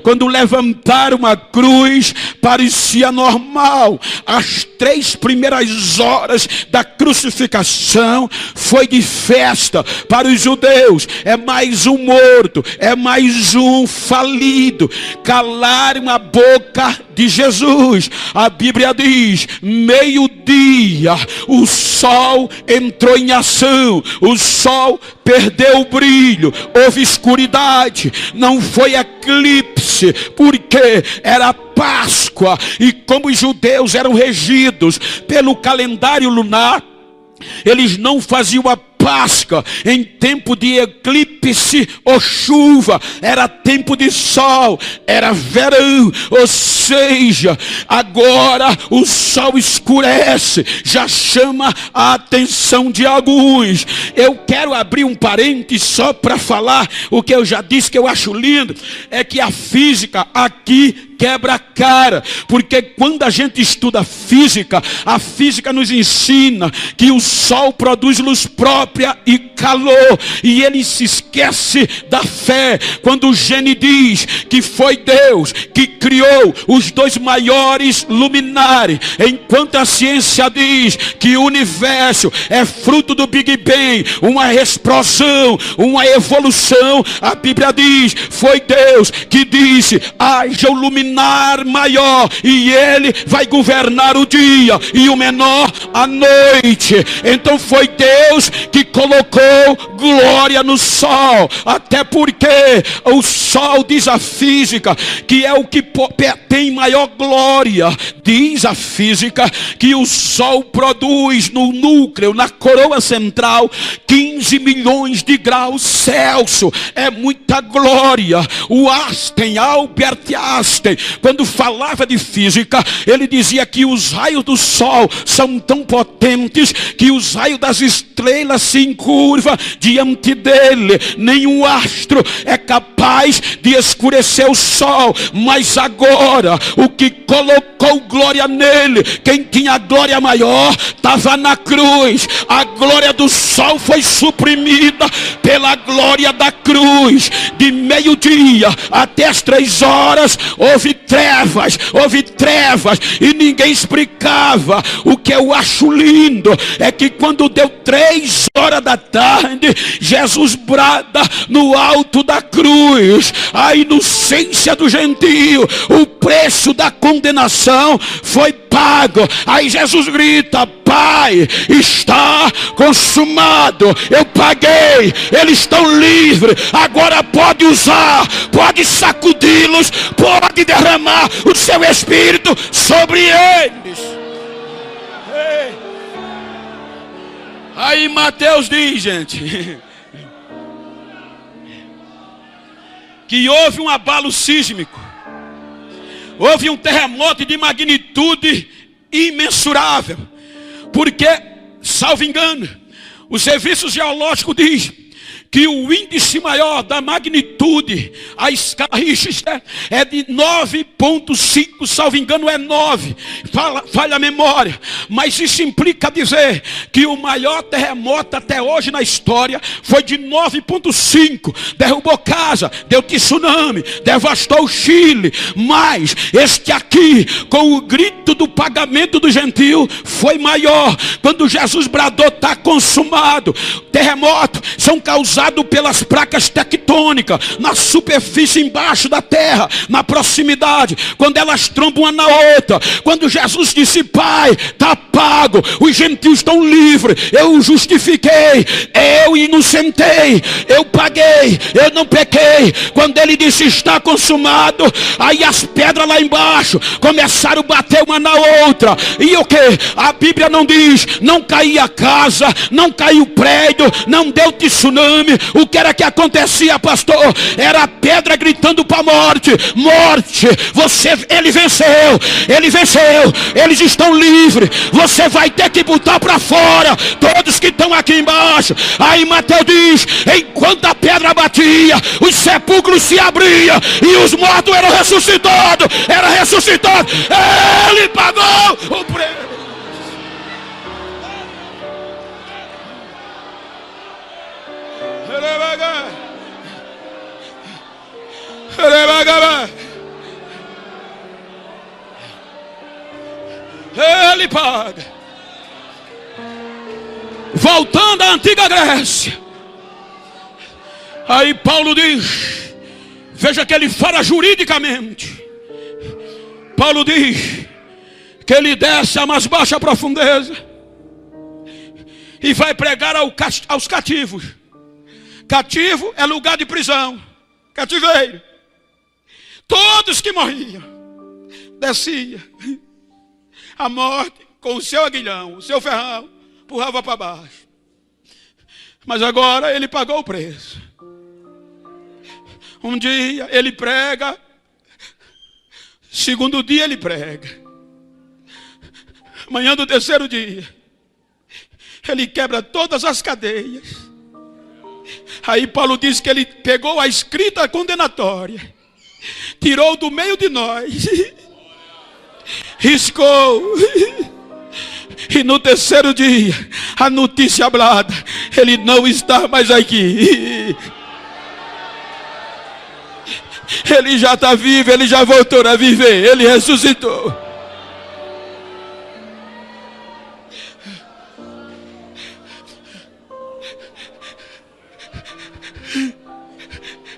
quando levantaram a cruz, parecia normal. As 3 primeiras horas da crucificação foi de festa para os judeus. É mais um morto, é mais um falido. Calaram a boca de Jesus. A Bíblia diz: meio-dia, o sol entrou em ação. O sol perdeu o brilho, houve escuridade, não foi eclipse, disse, porque era Páscoa, e como os judeus eram regidos pelo calendário lunar, eles não faziam a Páscoa em tempo de eclipse ou chuva, era tempo de sol, era verão, ou seja, agora o sol escurece, já chama a atenção de alguns. Eu quero abrir um parênteses só para falar o que eu já disse que eu acho lindo, é que a física aqui quebra a cara, porque quando a gente estuda física, a física nos ensina que o sol produz luz própria e calor, e ele se esquece da fé, quando o Gene diz que foi Deus que criou os dois maiores luminares, enquanto a ciência diz que o universo é fruto do Big Bang, uma explosão, uma evolução, a Bíblia diz, foi Deus que disse, haja o luminar maior, e ele vai governar o dia, e o menor a noite. Então foi Deus que colocou glória no sol, até porque o sol, diz a física, que é o que tem maior glória. Diz a física que o sol produz no núcleo, na coroa central, 15 milhões de graus Celsius, é muita glória. O Albert Einstein, quando falava de física, ele dizia que os raios do sol são tão potentes que os raios das estrelas se encurvam diante dele. Nenhum astro é capaz de escurecer o sol, mas agora o que colocou glória nele, quem tinha glória maior, estava na cruz. A glória do sol foi suprimida pela glória da cruz. De meio-dia até as 3 horas houve trevas, e ninguém explicava. O que eu acho lindo é que quando deu 3 horas da tarde, Jesus brada no alto da cruz, a inocência do gentio, o preço da condenação foi pago. Aí Jesus grita, Pai, está consumado, eu paguei, eles estão livres, agora pode usar, pode sacudi-los, pode derramar o seu Espírito sobre eles. Ei. Aí Mateus diz, gente, que houve um abalo sísmico, houve um terremoto de magnitude imensurável, porque, salvo engano, o serviço geológico diz que o índice maior da magnitude, a escala Richter, é de 9,5, salvo engano é 9, falha a memória, mas isso implica dizer que o maior terremoto até hoje na história foi de 9,5, derrubou casa, deu tsunami, devastou o Chile, mas este aqui, com o grito do pagamento do gentio, foi maior. Quando Jesus bradou, está consumado. Terremotos são causados pelas placas tectônicas na superfície embaixo da terra, na proximidade, quando elas trombam uma na outra. Quando Jesus disse, Pai, está pago, os gentios estão livres, eu justifiquei, eu inocentei, eu paguei, eu não pequei. Quando ele disse, está consumado, aí as pedras lá embaixo começaram a bater uma na outra. E o que? A Bíblia não diz, não caía a casa, não caiu o prédio, não deu tsunami. O que era que acontecia, pastor? Era a pedra gritando para a morte, morte, ele venceu, eles estão livres, você vai ter que botar para fora todos que estão aqui embaixo. Aí Mateus diz, enquanto a pedra batia, os sepulcros se abriam e os mortos eram ressuscitados, ele pagou o preço. Ele paga. Voltando à antiga Grécia, aí Paulo diz, veja que ele fala juridicamente. Paulo diz que ele desce a mais baixa profundeza e vai pregar aos cativos. Cativo é lugar de prisão, cativeiro. Todos que morriam, descia a morte com o seu aguilhão, o seu ferrão, empurrava para baixo. Mas agora ele pagou o preço. Um dia ele prega, segundo dia ele prega, manhã do terceiro dia ele quebra todas as cadeias. Aí Paulo diz que ele pegou a escrita condenatória, tirou do meio de nós, riscou, e no terceiro dia a notícia hablada: ele não está mais aqui. Ele já está vivo, ele já voltou a viver, ele ressuscitou.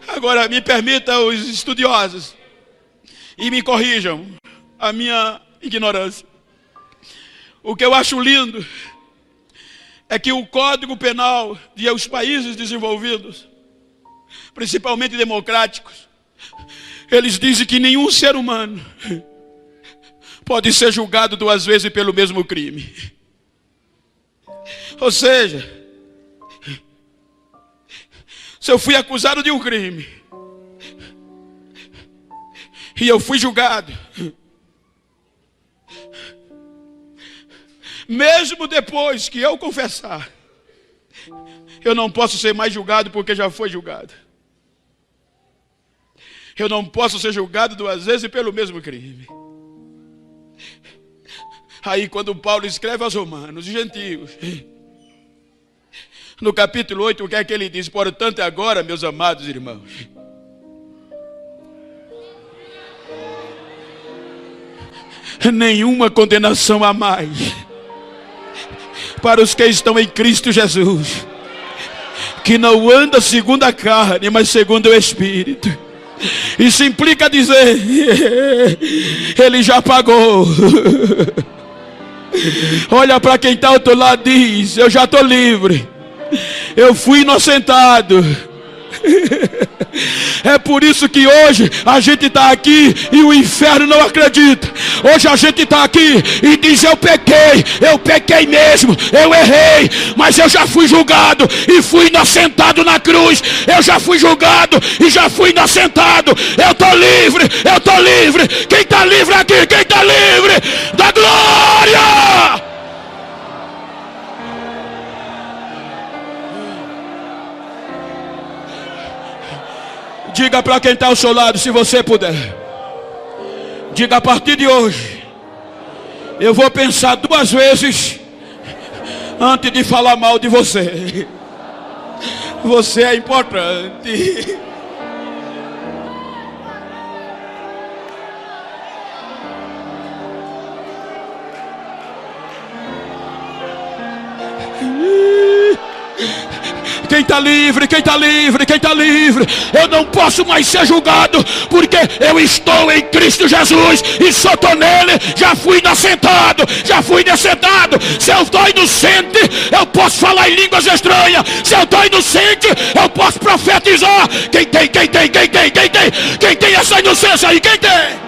Agora me permita, os estudiosos, e me corrijam a minha ignorância. O que eu acho lindo é que o Código Penal de os países desenvolvidos, principalmente democráticos, eles dizem que nenhum ser humano pode ser julgado duas vezes pelo mesmo crime. Ou seja, se eu fui acusado de um crime e eu fui julgado, mesmo depois que eu confessar, eu não posso ser mais julgado porque já foi julgado. Eu não posso ser julgado duas vezes pelo mesmo crime. Aí quando Paulo escreve aos romanos, os gentios, no capítulo 8, o que é que ele diz? Portanto, agora, meus amados irmãos, nenhuma condenação há mais para os que estão em Cristo Jesus, que não anda segundo a carne, mas segundo o Espírito. Isso implica dizer: ele já pagou. Olha para quem está ao outro lado e diz: eu já estou livre, eu fui inocentado. É por isso que hoje a gente está aqui e o inferno não acredita. Hoje a gente está aqui e diz: eu pequei mesmo, eu errei, mas eu já fui julgado e fui inocentado na cruz. Eu já fui julgado e já fui inocentado. Eu estou livre, eu estou livre. Quem está livre aqui? Quem está livre? Da glória! Diga para quem está ao seu lado, se você puder. Diga: a partir de hoje, eu vou pensar duas vezes antes de falar mal de você. Você é importante. Quem está livre, quem está livre, quem está livre. Eu não posso mais ser julgado, porque eu estou em Cristo Jesus e só estou nele. Já fui inocentado, já fui inocentado. Se eu estou inocente, eu posso falar em línguas estranhas. Se eu estou inocente, eu posso profetizar. Quem tem essa inocência aí? Quem tem?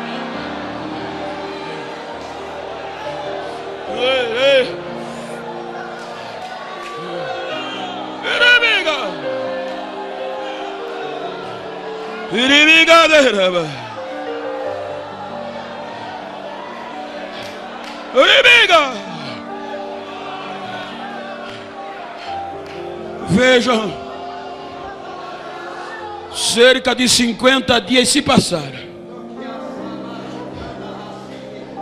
Vejam, cerca de 50 dias se passaram.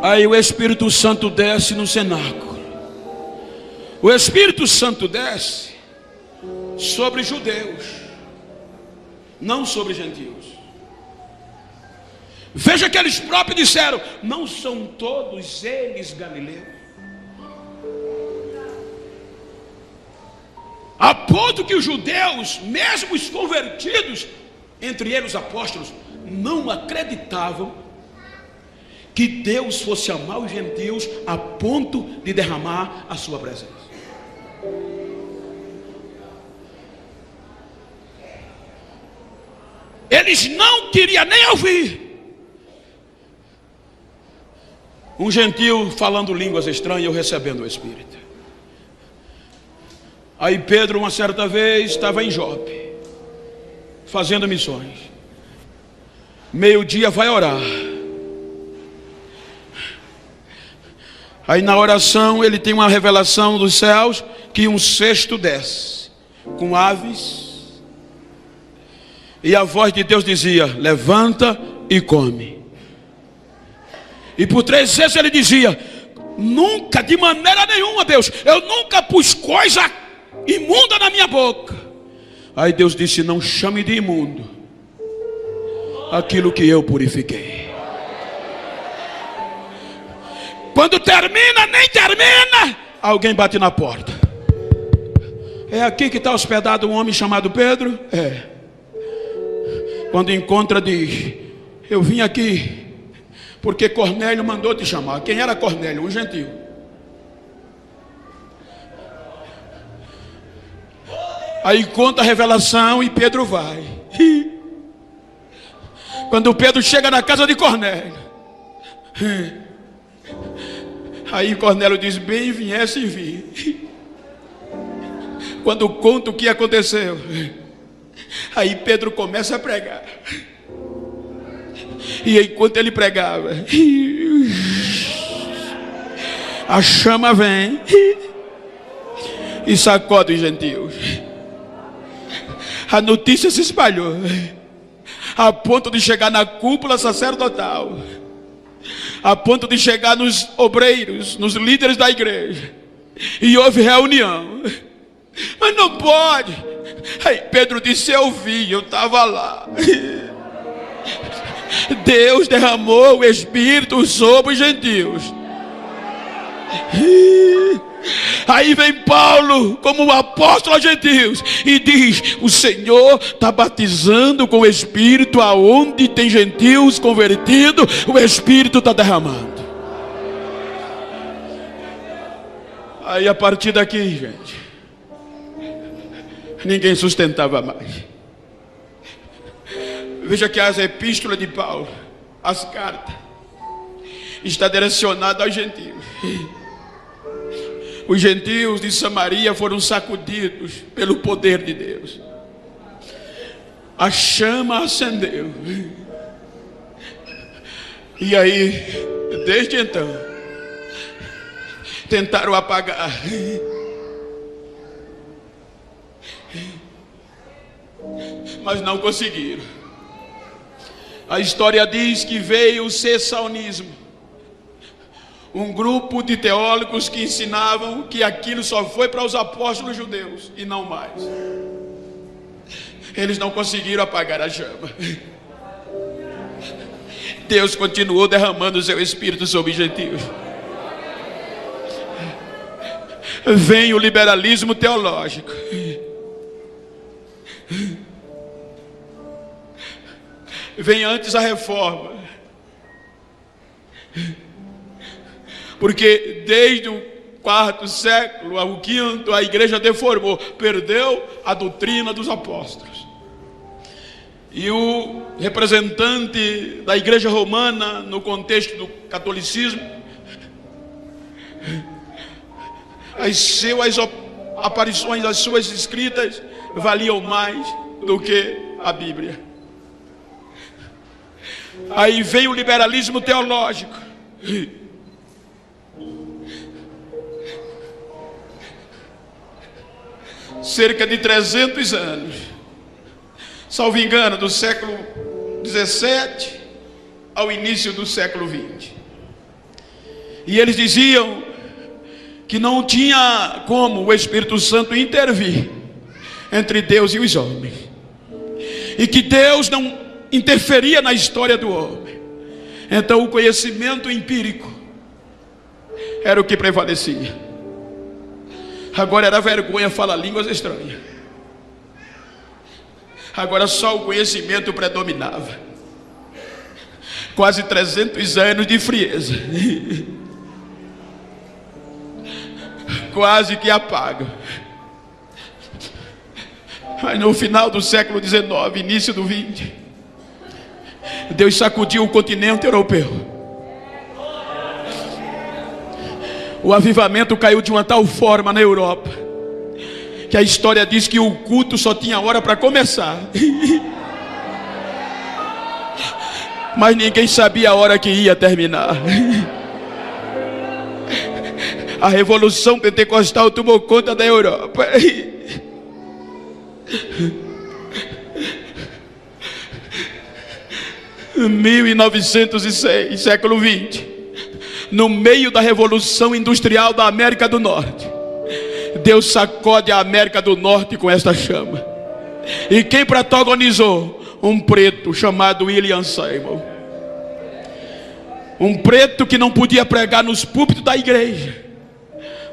Aí o Espírito Santo desce no cenáculo. O Espírito Santo desce sobre judeus, não sobre gentios. Veja que eles próprios disseram: não são todos eles galileus? A ponto que os judeus, mesmo os convertidos, entre eles os apóstolos, não acreditavam que Deus fosse amar os gentios a ponto de derramar a sua presença. Eles não queriam nem ouvir Um gentil falando línguas estranhas, eu recebendo o Espírito. Aí Pedro, uma certa vez, estava em Jope, fazendo missões. Meio-dia vai orar. Aí na oração ele tem uma revelação dos céus, que um cesto desce, com aves. E a voz de Deus dizia: levanta e come. E por 3 vezes ele dizia: nunca, de maneira nenhuma, Deus, eu nunca pus coisa imunda na minha boca. Aí Deus disse: não chame de imundo aquilo que eu purifiquei. Quando termina, nem termina, alguém bate na porta. É aqui que está hospedado um homem chamado Pedro? É. Quando encontra, diz: eu vim aqui porque Cornélio mandou te chamar. Quem era Cornélio? Um gentil. Aí conta a revelação e Pedro vai. Quando Pedro chega na casa de Cornélio, aí Cornélio diz: bem viesse e vi. Quando conta o que aconteceu, aí Pedro começa a pregar. E enquanto ele pregava, a chama vem e sacode os gentios. A notícia se espalhou a ponto de chegar na cúpula sacerdotal, a ponto de chegar nos obreiros, nos líderes da igreja. E houve reunião. Mas não pode. Aí Pedro disse: eu vi, eu estava lá. Deus derramou o Espírito sobre os gentios. Aí vem Paulo como apóstolo aos gentios e diz: o Senhor está batizando com o Espírito. Aonde tem gentios convertidos, o Espírito está derramando. Aí a partir daqui, gente, ninguém sustentava mais. Veja que as epístolas de Paulo, as cartas, está direcionada aos gentios. Os gentios de Samaria foram sacudidos pelo poder de Deus. A chama acendeu. E aí, desde então, tentaram apagar. Mas não conseguiram. A história diz que veio o cessaonismo, um grupo de teólogos que ensinavam que aquilo só foi para os apóstolos judeus e não mais. Eles não conseguiram apagar a chama. Deus continuou derramando o seu Espírito sobre os gentios. Vem o liberalismo teológico. Vem antes a reforma. Porque desde o 4º século ao 5º, a igreja deformou, perdeu a doutrina dos apóstolos. E o representante da igreja romana, no contexto do catolicismo, as suas aparições, as suas escritas valiam mais do que a Bíblia. Aí vem o liberalismo teológico. Cerca de 300 anos, salvo engano, do século 17 ao início do século 20. E eles diziam que não tinha como o Espírito Santo intervir entre Deus e os homens, e que Deus não interferia na história do homem. Então o conhecimento empírico era o que prevalecia. Agora era vergonha falar línguas estranhas. Agora só o conhecimento predominava. Quase 300 anos de frieza. Quase que apaga. Mas no final do século XIX, início do 20, Deus sacudiu o continente europeu. O avivamento caiu de uma tal forma na Europa, que a história diz que o culto só tinha hora para começar. Mas ninguém sabia a hora que ia terminar. A revolução pentecostal tomou conta da Europa. 1906, século 20, no meio da revolução industrial da América do Norte, Deus sacode a América do Norte com esta chama. E quem protagonizou? Um preto chamado William Seymour. Um preto que não podia pregar nos púlpitos da igreja,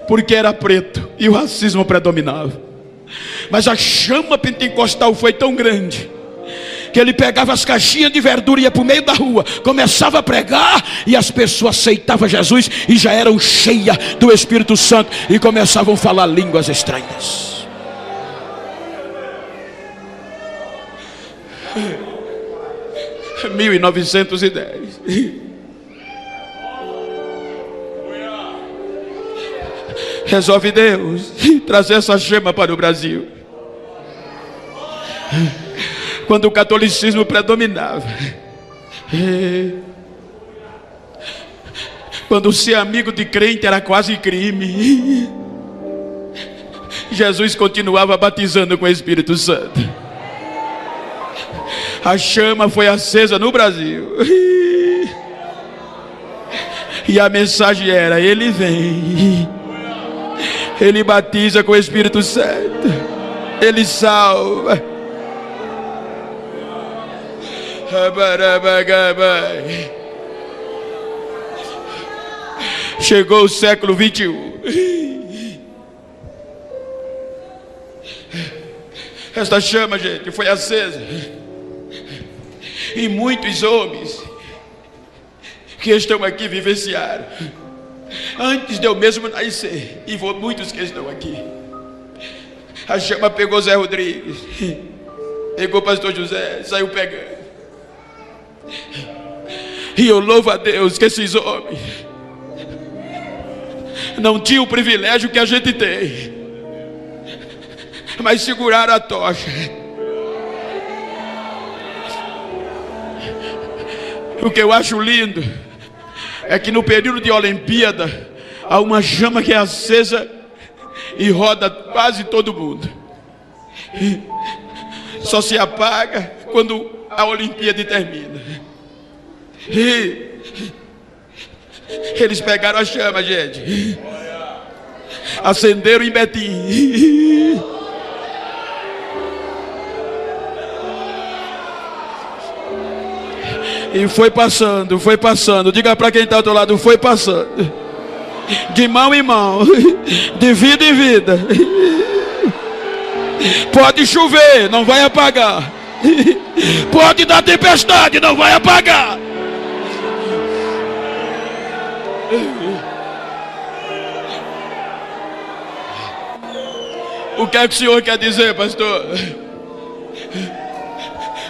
porque era preto e o racismo predominava. Mas a chama pentecostal foi tão grande que ele pegava as caixinhas de verdura e ia para o meio da rua, começava a pregar, e as pessoas aceitavam Jesus e já eram cheias do Espírito Santo e começavam a falar línguas estranhas. Em 1910, resolve Deus trazer essa chama para o Brasil. Quando o catolicismo predominava, quando ser amigo de crente era quase crime, Jesus continuava batizando com o Espírito Santo. A chama foi acesa no Brasil, e a mensagem era: Ele vem, Ele batiza com o Espírito Santo, Ele salva. Chegou o século 21. Esta chama, gente, foi acesa, e muitos homens que estão aqui vivenciaram antes de eu mesmo nascer, e muitos que estão aqui. A chama pegou Zé Rodrigues, pegou pastor José, saiu pegando. E eu louvo a Deus que esses homens não tinham o privilégio que a gente tem, mas seguraram a tocha. O que eu acho lindo é que no período de Olimpíada há uma chama que é acesa e roda quase todo mundo. Só se apaga quando a Olimpíada termina. E eles pegaram a chama, gente, acenderam em Betim, e foi passando. Diga para quem está ao teu lado: foi passando, de mão em mão, de vida em vida. Pode chover, não vai apagar. Pode dar tempestade, não vai apagar. O que é que o senhor quer dizer, pastor?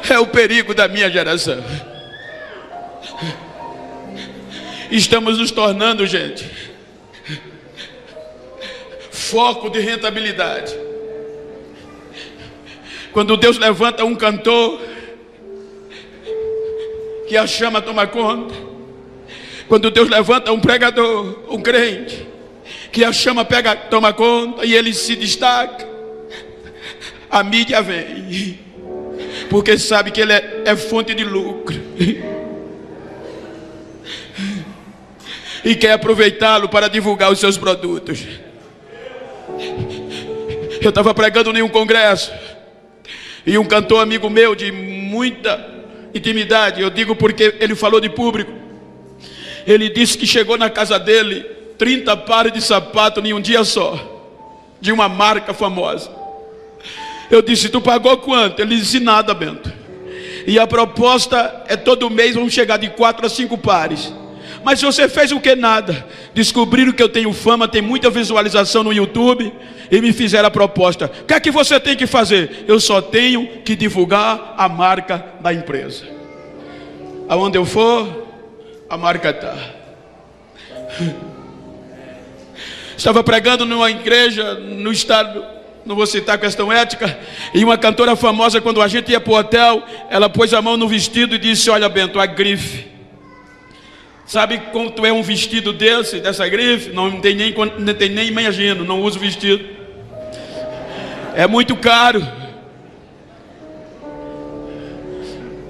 É o perigo da minha geração. Estamos nos tornando, gente, foco de rentabilidade. Quando Deus levanta um cantor, que a chama toma conta. Quando Deus levanta um pregador, um crente, que a chama toma conta e ele se destaca, a mídia vem, porque sabe que ele é fonte de lucro e quer aproveitá-lo para divulgar os seus produtos. Eu estava pregando em um congresso, e um cantor amigo meu de muita intimidade, eu digo porque ele falou de público, ele disse que chegou na casa dele 30 pares de sapato em um dia só, de uma marca famosa. Eu disse: tu pagou quanto? Ele disse: nada, Bento. E a proposta é todo mês vamos chegar de 4 a 5 pares. Mas você fez o que? Nada. Descobriram que eu tenho fama, tem muita visualização no YouTube, e me fizeram a proposta: o que é que você tem que fazer? Eu só tenho que divulgar a marca da empresa. Aonde eu for, a marca está. Estava pregando numa igreja no estado, não vou citar questão ética, e uma cantora famosa, quando a gente ia para o hotel, ela pôs a mão no vestido e disse: olha, Bento, a grife. Sabe quanto é um vestido dessa grife? Não tem nem imagino, não uso vestido. É muito caro.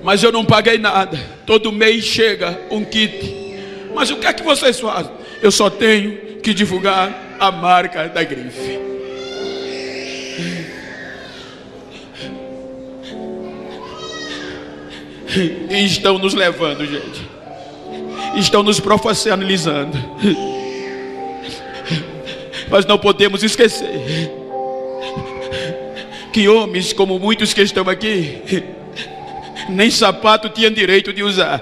Mas eu não paguei nada. Todo mês chega um kit. Mas o que é que vocês fazem? Eu só tenho que divulgar a marca da grife. E estão nos levando, gente. Estão nos profissionalizando. Mas não podemos esquecer que homens, como muitos que estão aqui, nem sapato tinham direito de usar.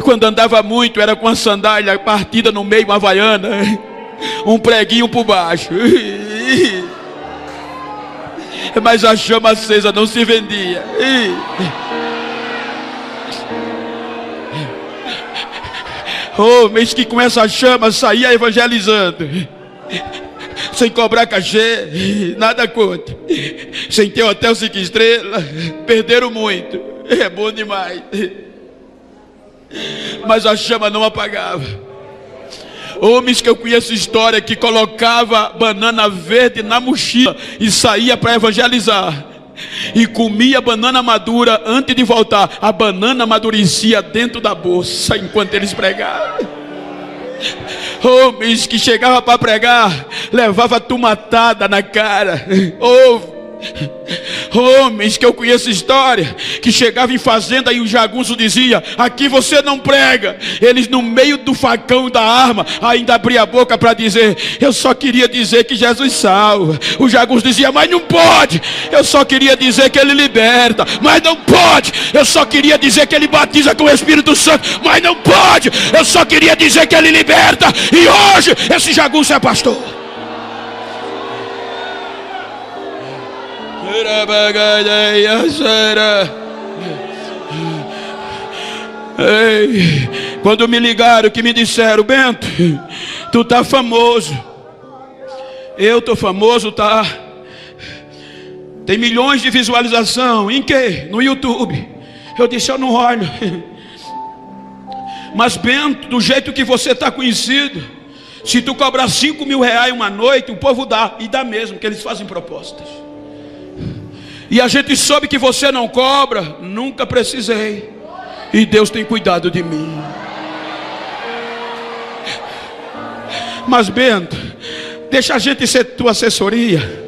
Quando andava muito, era com a sandália partida no meio, uma havaiana, um preguinho por baixo. Mas a chama acesa não se vendia. Homens que com essa chama saía evangelizando, sem cobrar cachê, nada contra, sem ter hotel 5 estrelas, perderam muito, é bom demais, mas a chama não apagava. Homens que eu conheço história que colocava banana verde na mochila e saía para evangelizar, e comia banana madura antes de voltar. A banana amadurecia dentro da bolsa enquanto eles pregavam. Homens que chegavam para pregar, levava tomatada na cara. Homens que eu conheço história, que chegavam em fazenda e o jagunço dizia: aqui você não prega. Eles no meio do facão da arma ainda abria a boca para dizer: eu só queria dizer que Jesus salva. O jagunço dizia: mas não pode. Eu só queria dizer que ele liberta. Mas não pode. Eu só queria dizer que ele batiza com o Espírito Santo. Mas não pode. Eu só queria dizer que ele liberta. E hoje esse jagunço é pastor. Ei, quando me ligaram, que me disseram: Bento, tu tá famoso. Eu tô famoso, tá? Tem milhões de visualização. Em quê? No YouTube. Eu disse: eu não olho. Mas Bento, do jeito que você tá conhecido, se tu cobrar 5 mil reais uma noite, o povo dá. E dá mesmo, que eles fazem propostas. E a gente soube que você não cobra. Nunca precisei. E Deus tem cuidado de mim. Mas Bento, deixa a gente ser tua assessoria.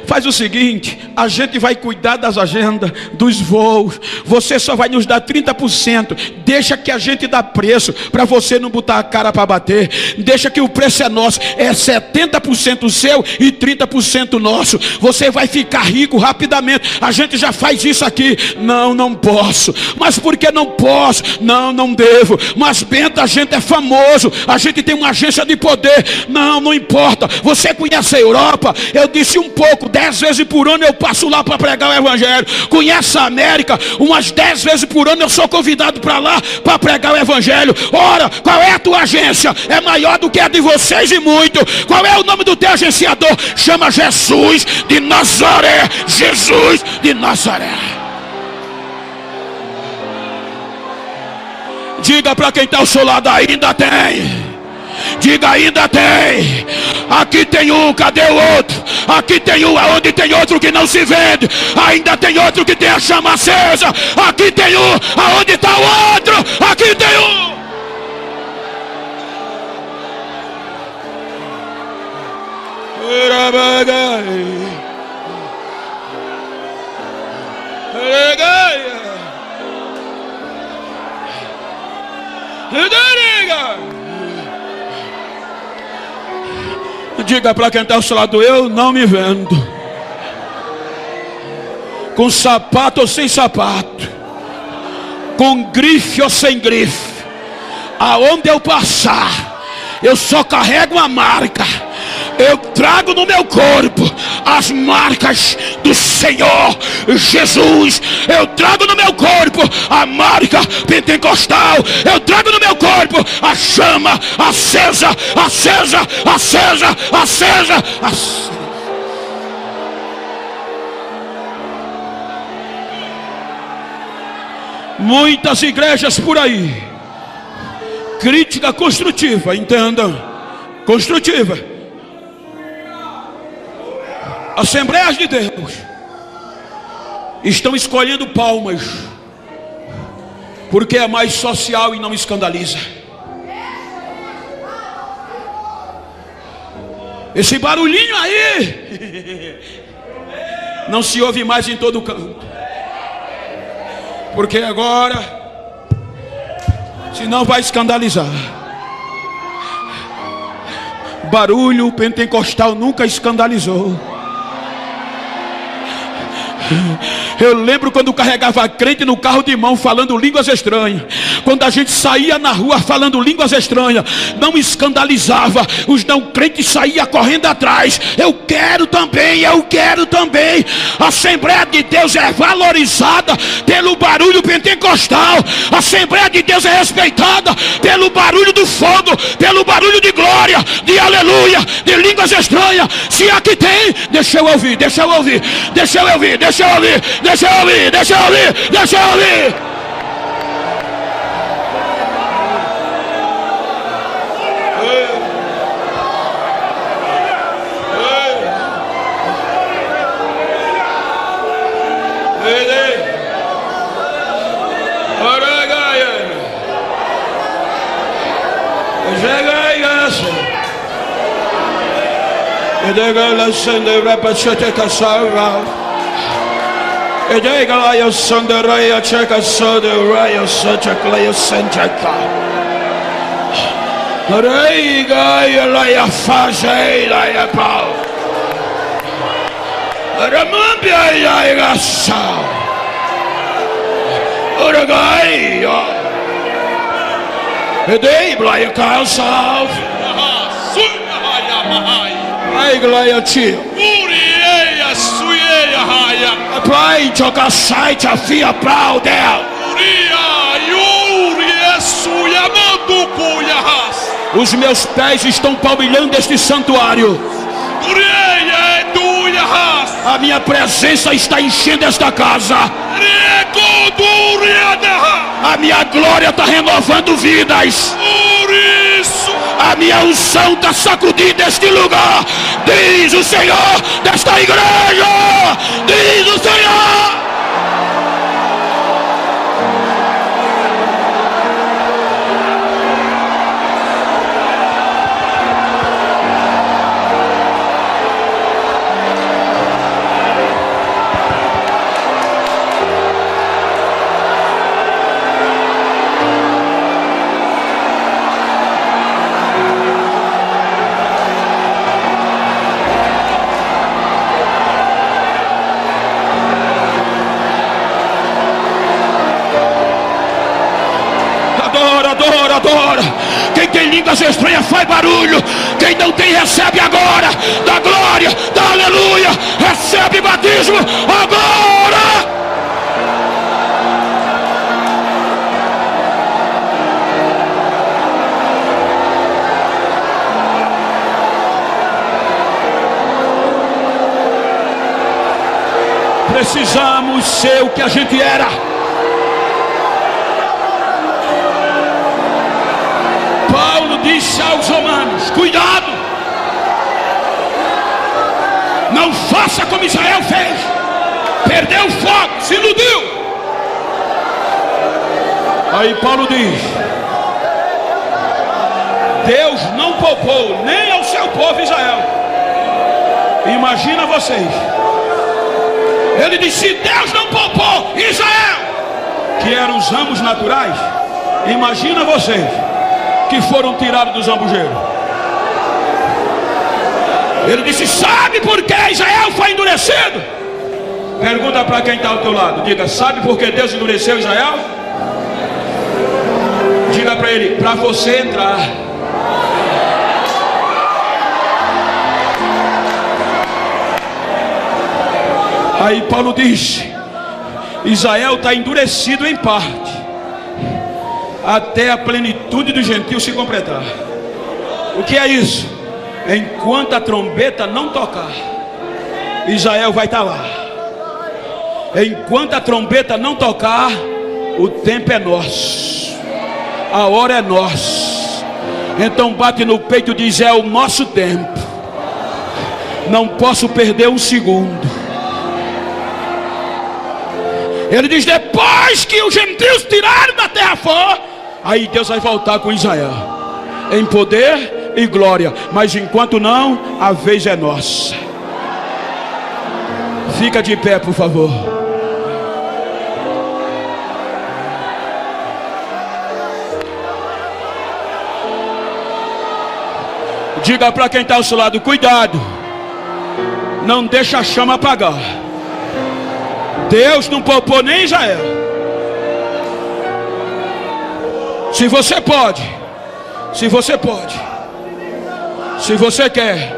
Faz o seguinte: a gente vai cuidar das agendas, dos voos. Você só vai nos dar 30%. Deixa que a gente dá preço, para você não botar a cara para bater. Deixa que o preço é nosso. É 70% seu e 30% nosso. Você vai ficar rico rapidamente. A gente já faz isso aqui. Não, não posso. Mas por que não posso? Não, não devo. Mas Bento, a gente é famoso. A gente tem uma agência de poder. Não, não importa. Você conhece a Europa? Eu disse um pouco. 10 vezes por ano eu passo lá para pregar o evangelho. Conhece a América? Umas 10 vezes por ano eu sou convidado para lá para pregar o evangelho. Ora, qual é a tua agência? É maior do que a de vocês e muito. Qual é o nome do teu agenciador? Chama Jesus de Nazaré. Jesus de Nazaré. Diga para quem está ao seu lado: ainda tem. Diga: ainda tem. Aqui tem um, cadê o outro? Aqui tem um, aonde tem outro que não se vende. Ainda tem outro que tem a chama acesa. Aqui tem um, aonde está o outro? Aqui tem um. Diga para quem está ao seu lado: eu não me vendo. Com sapato ou sem sapato, com grife ou sem grife, aonde eu passar, eu só carrego uma marca. Eu trago no meu corpo as marcas do Senhor Jesus. Eu trago no meu corpo a marca pentecostal. Eu trago no meu corpo a chama acesa, acesa, acesa, acesa, acesa. Muitas igrejas por aí, crítica construtiva, entendam, construtiva. Assembleias de Deus estão escolhendo palmas, porque é mais social e não escandaliza. Esse barulhinho aí não se ouve mais em todo canto, porque agora, senão vai escandalizar. Barulho pentecostal nunca escandalizou. Eu lembro quando carregava crente no carro de mão falando línguas estranhas. Quando a gente saía na rua falando línguas estranhas, não escandalizava. Os não crentes saíam correndo atrás. Eu quero também, eu quero também. A Assembleia de Deus é valorizada pelo barulho pentecostal. A Assembleia de Deus é respeitada pelo barulho do fogo, pelo barulho de glória, de aleluia, de línguas estranhas. Se aqui tem, deixa eu ouvir, deixa eu ouvir, deixa eu ouvir, deixa eu ouvir, deixa eu ouvir, deixa eu ouvir, deixa eu ouvir. Os meus pés estão palmilhando este santuário. A minha presença está enchendo esta casa. A minha glória está renovando vidas. A minha unção está sacudindo este lugar. Diz o Senhor desta igreja. Diz o Senhor. Adora. Quem tem línguas estranhas faz barulho. Quem não tem recebe agora. Da glória, da aleluia. Recebe batismo agora. Precisamos ser o que a gente era. Disse aos romanos: cuidado, não faça como Israel fez, perdeu o foco, se iludiu. Aí Paulo diz: Deus não poupou nem ao seu povo Israel. Imagina vocês. Ele disse: Deus não poupou Israel, que eram os ramos naturais. Imagina vocês que foram tirados dos zambujeiros. Ele disse: sabe por que Israel foi endurecido? Pergunta para quem está ao teu lado. Diga: sabe por que Deus endureceu Israel? Diga para ele: para você entrar. Aí Paulo diz: Israel está endurecido em parte, até a plenitude dos gentios se completar. O que é isso? Enquanto a trombeta não tocar, Israel vai estar lá. Enquanto a trombeta não tocar, o tempo é nosso, a hora é nossa. Então bate no peito e diz: é o nosso tempo, não posso perder um segundo. Ele diz: depois que os gentios tiraram da terra fora, aí Deus vai voltar com Israel em poder e glória. Mas enquanto não, a vez é nossa. Fica de pé, por favor. Diga para quem está ao seu lado: cuidado, não deixa a chama apagar. Deus não poupou nem Israel. Se você pode, se você pode, se você quer,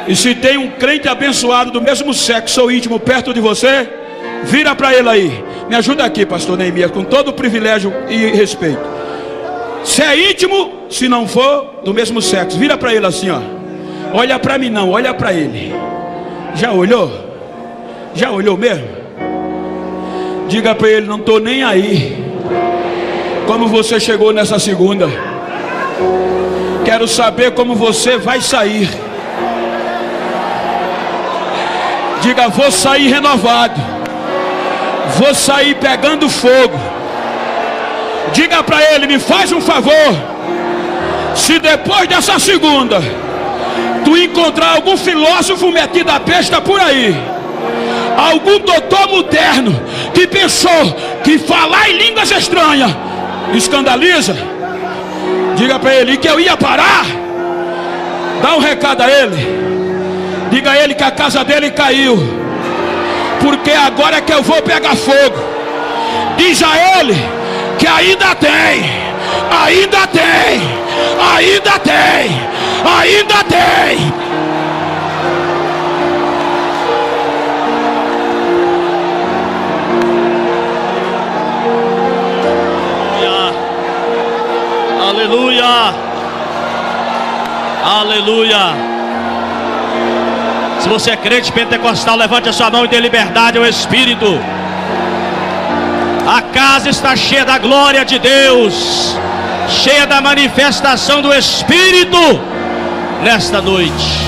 e se tem um crente abençoado do mesmo sexo ou íntimo perto de você, vira para ele aí. Me ajuda aqui, pastor Neemias, com todo o privilégio e respeito. Se é íntimo, se não for do mesmo sexo, vira para ele assim, ó. Olha para mim não, olha para ele. Já olhou? Já olhou mesmo? Diga para ele: não estou nem aí como você chegou nessa segunda. Quero saber como você vai sair. Diga: vou sair renovado, vou sair pegando fogo. Diga para ele: me faz um favor, se depois dessa segunda tu encontrar algum filósofo metido a besta por aí, algum doutor moderno que pensou que falar em línguas estranhas escandaliza, diga para ele que eu ia parar. Dá um recado a ele. Diga a ele que a casa dele caiu, porque agora é que eu vou pegar fogo. Diz a ele que ainda tem, ainda tem, ainda tem, ainda tem. Aleluia, aleluia. Se você é crente pentecostal, levante a sua mão e dê liberdade ao Espírito. A casa está cheia da glória de Deus, cheia da manifestação do Espírito nesta noite.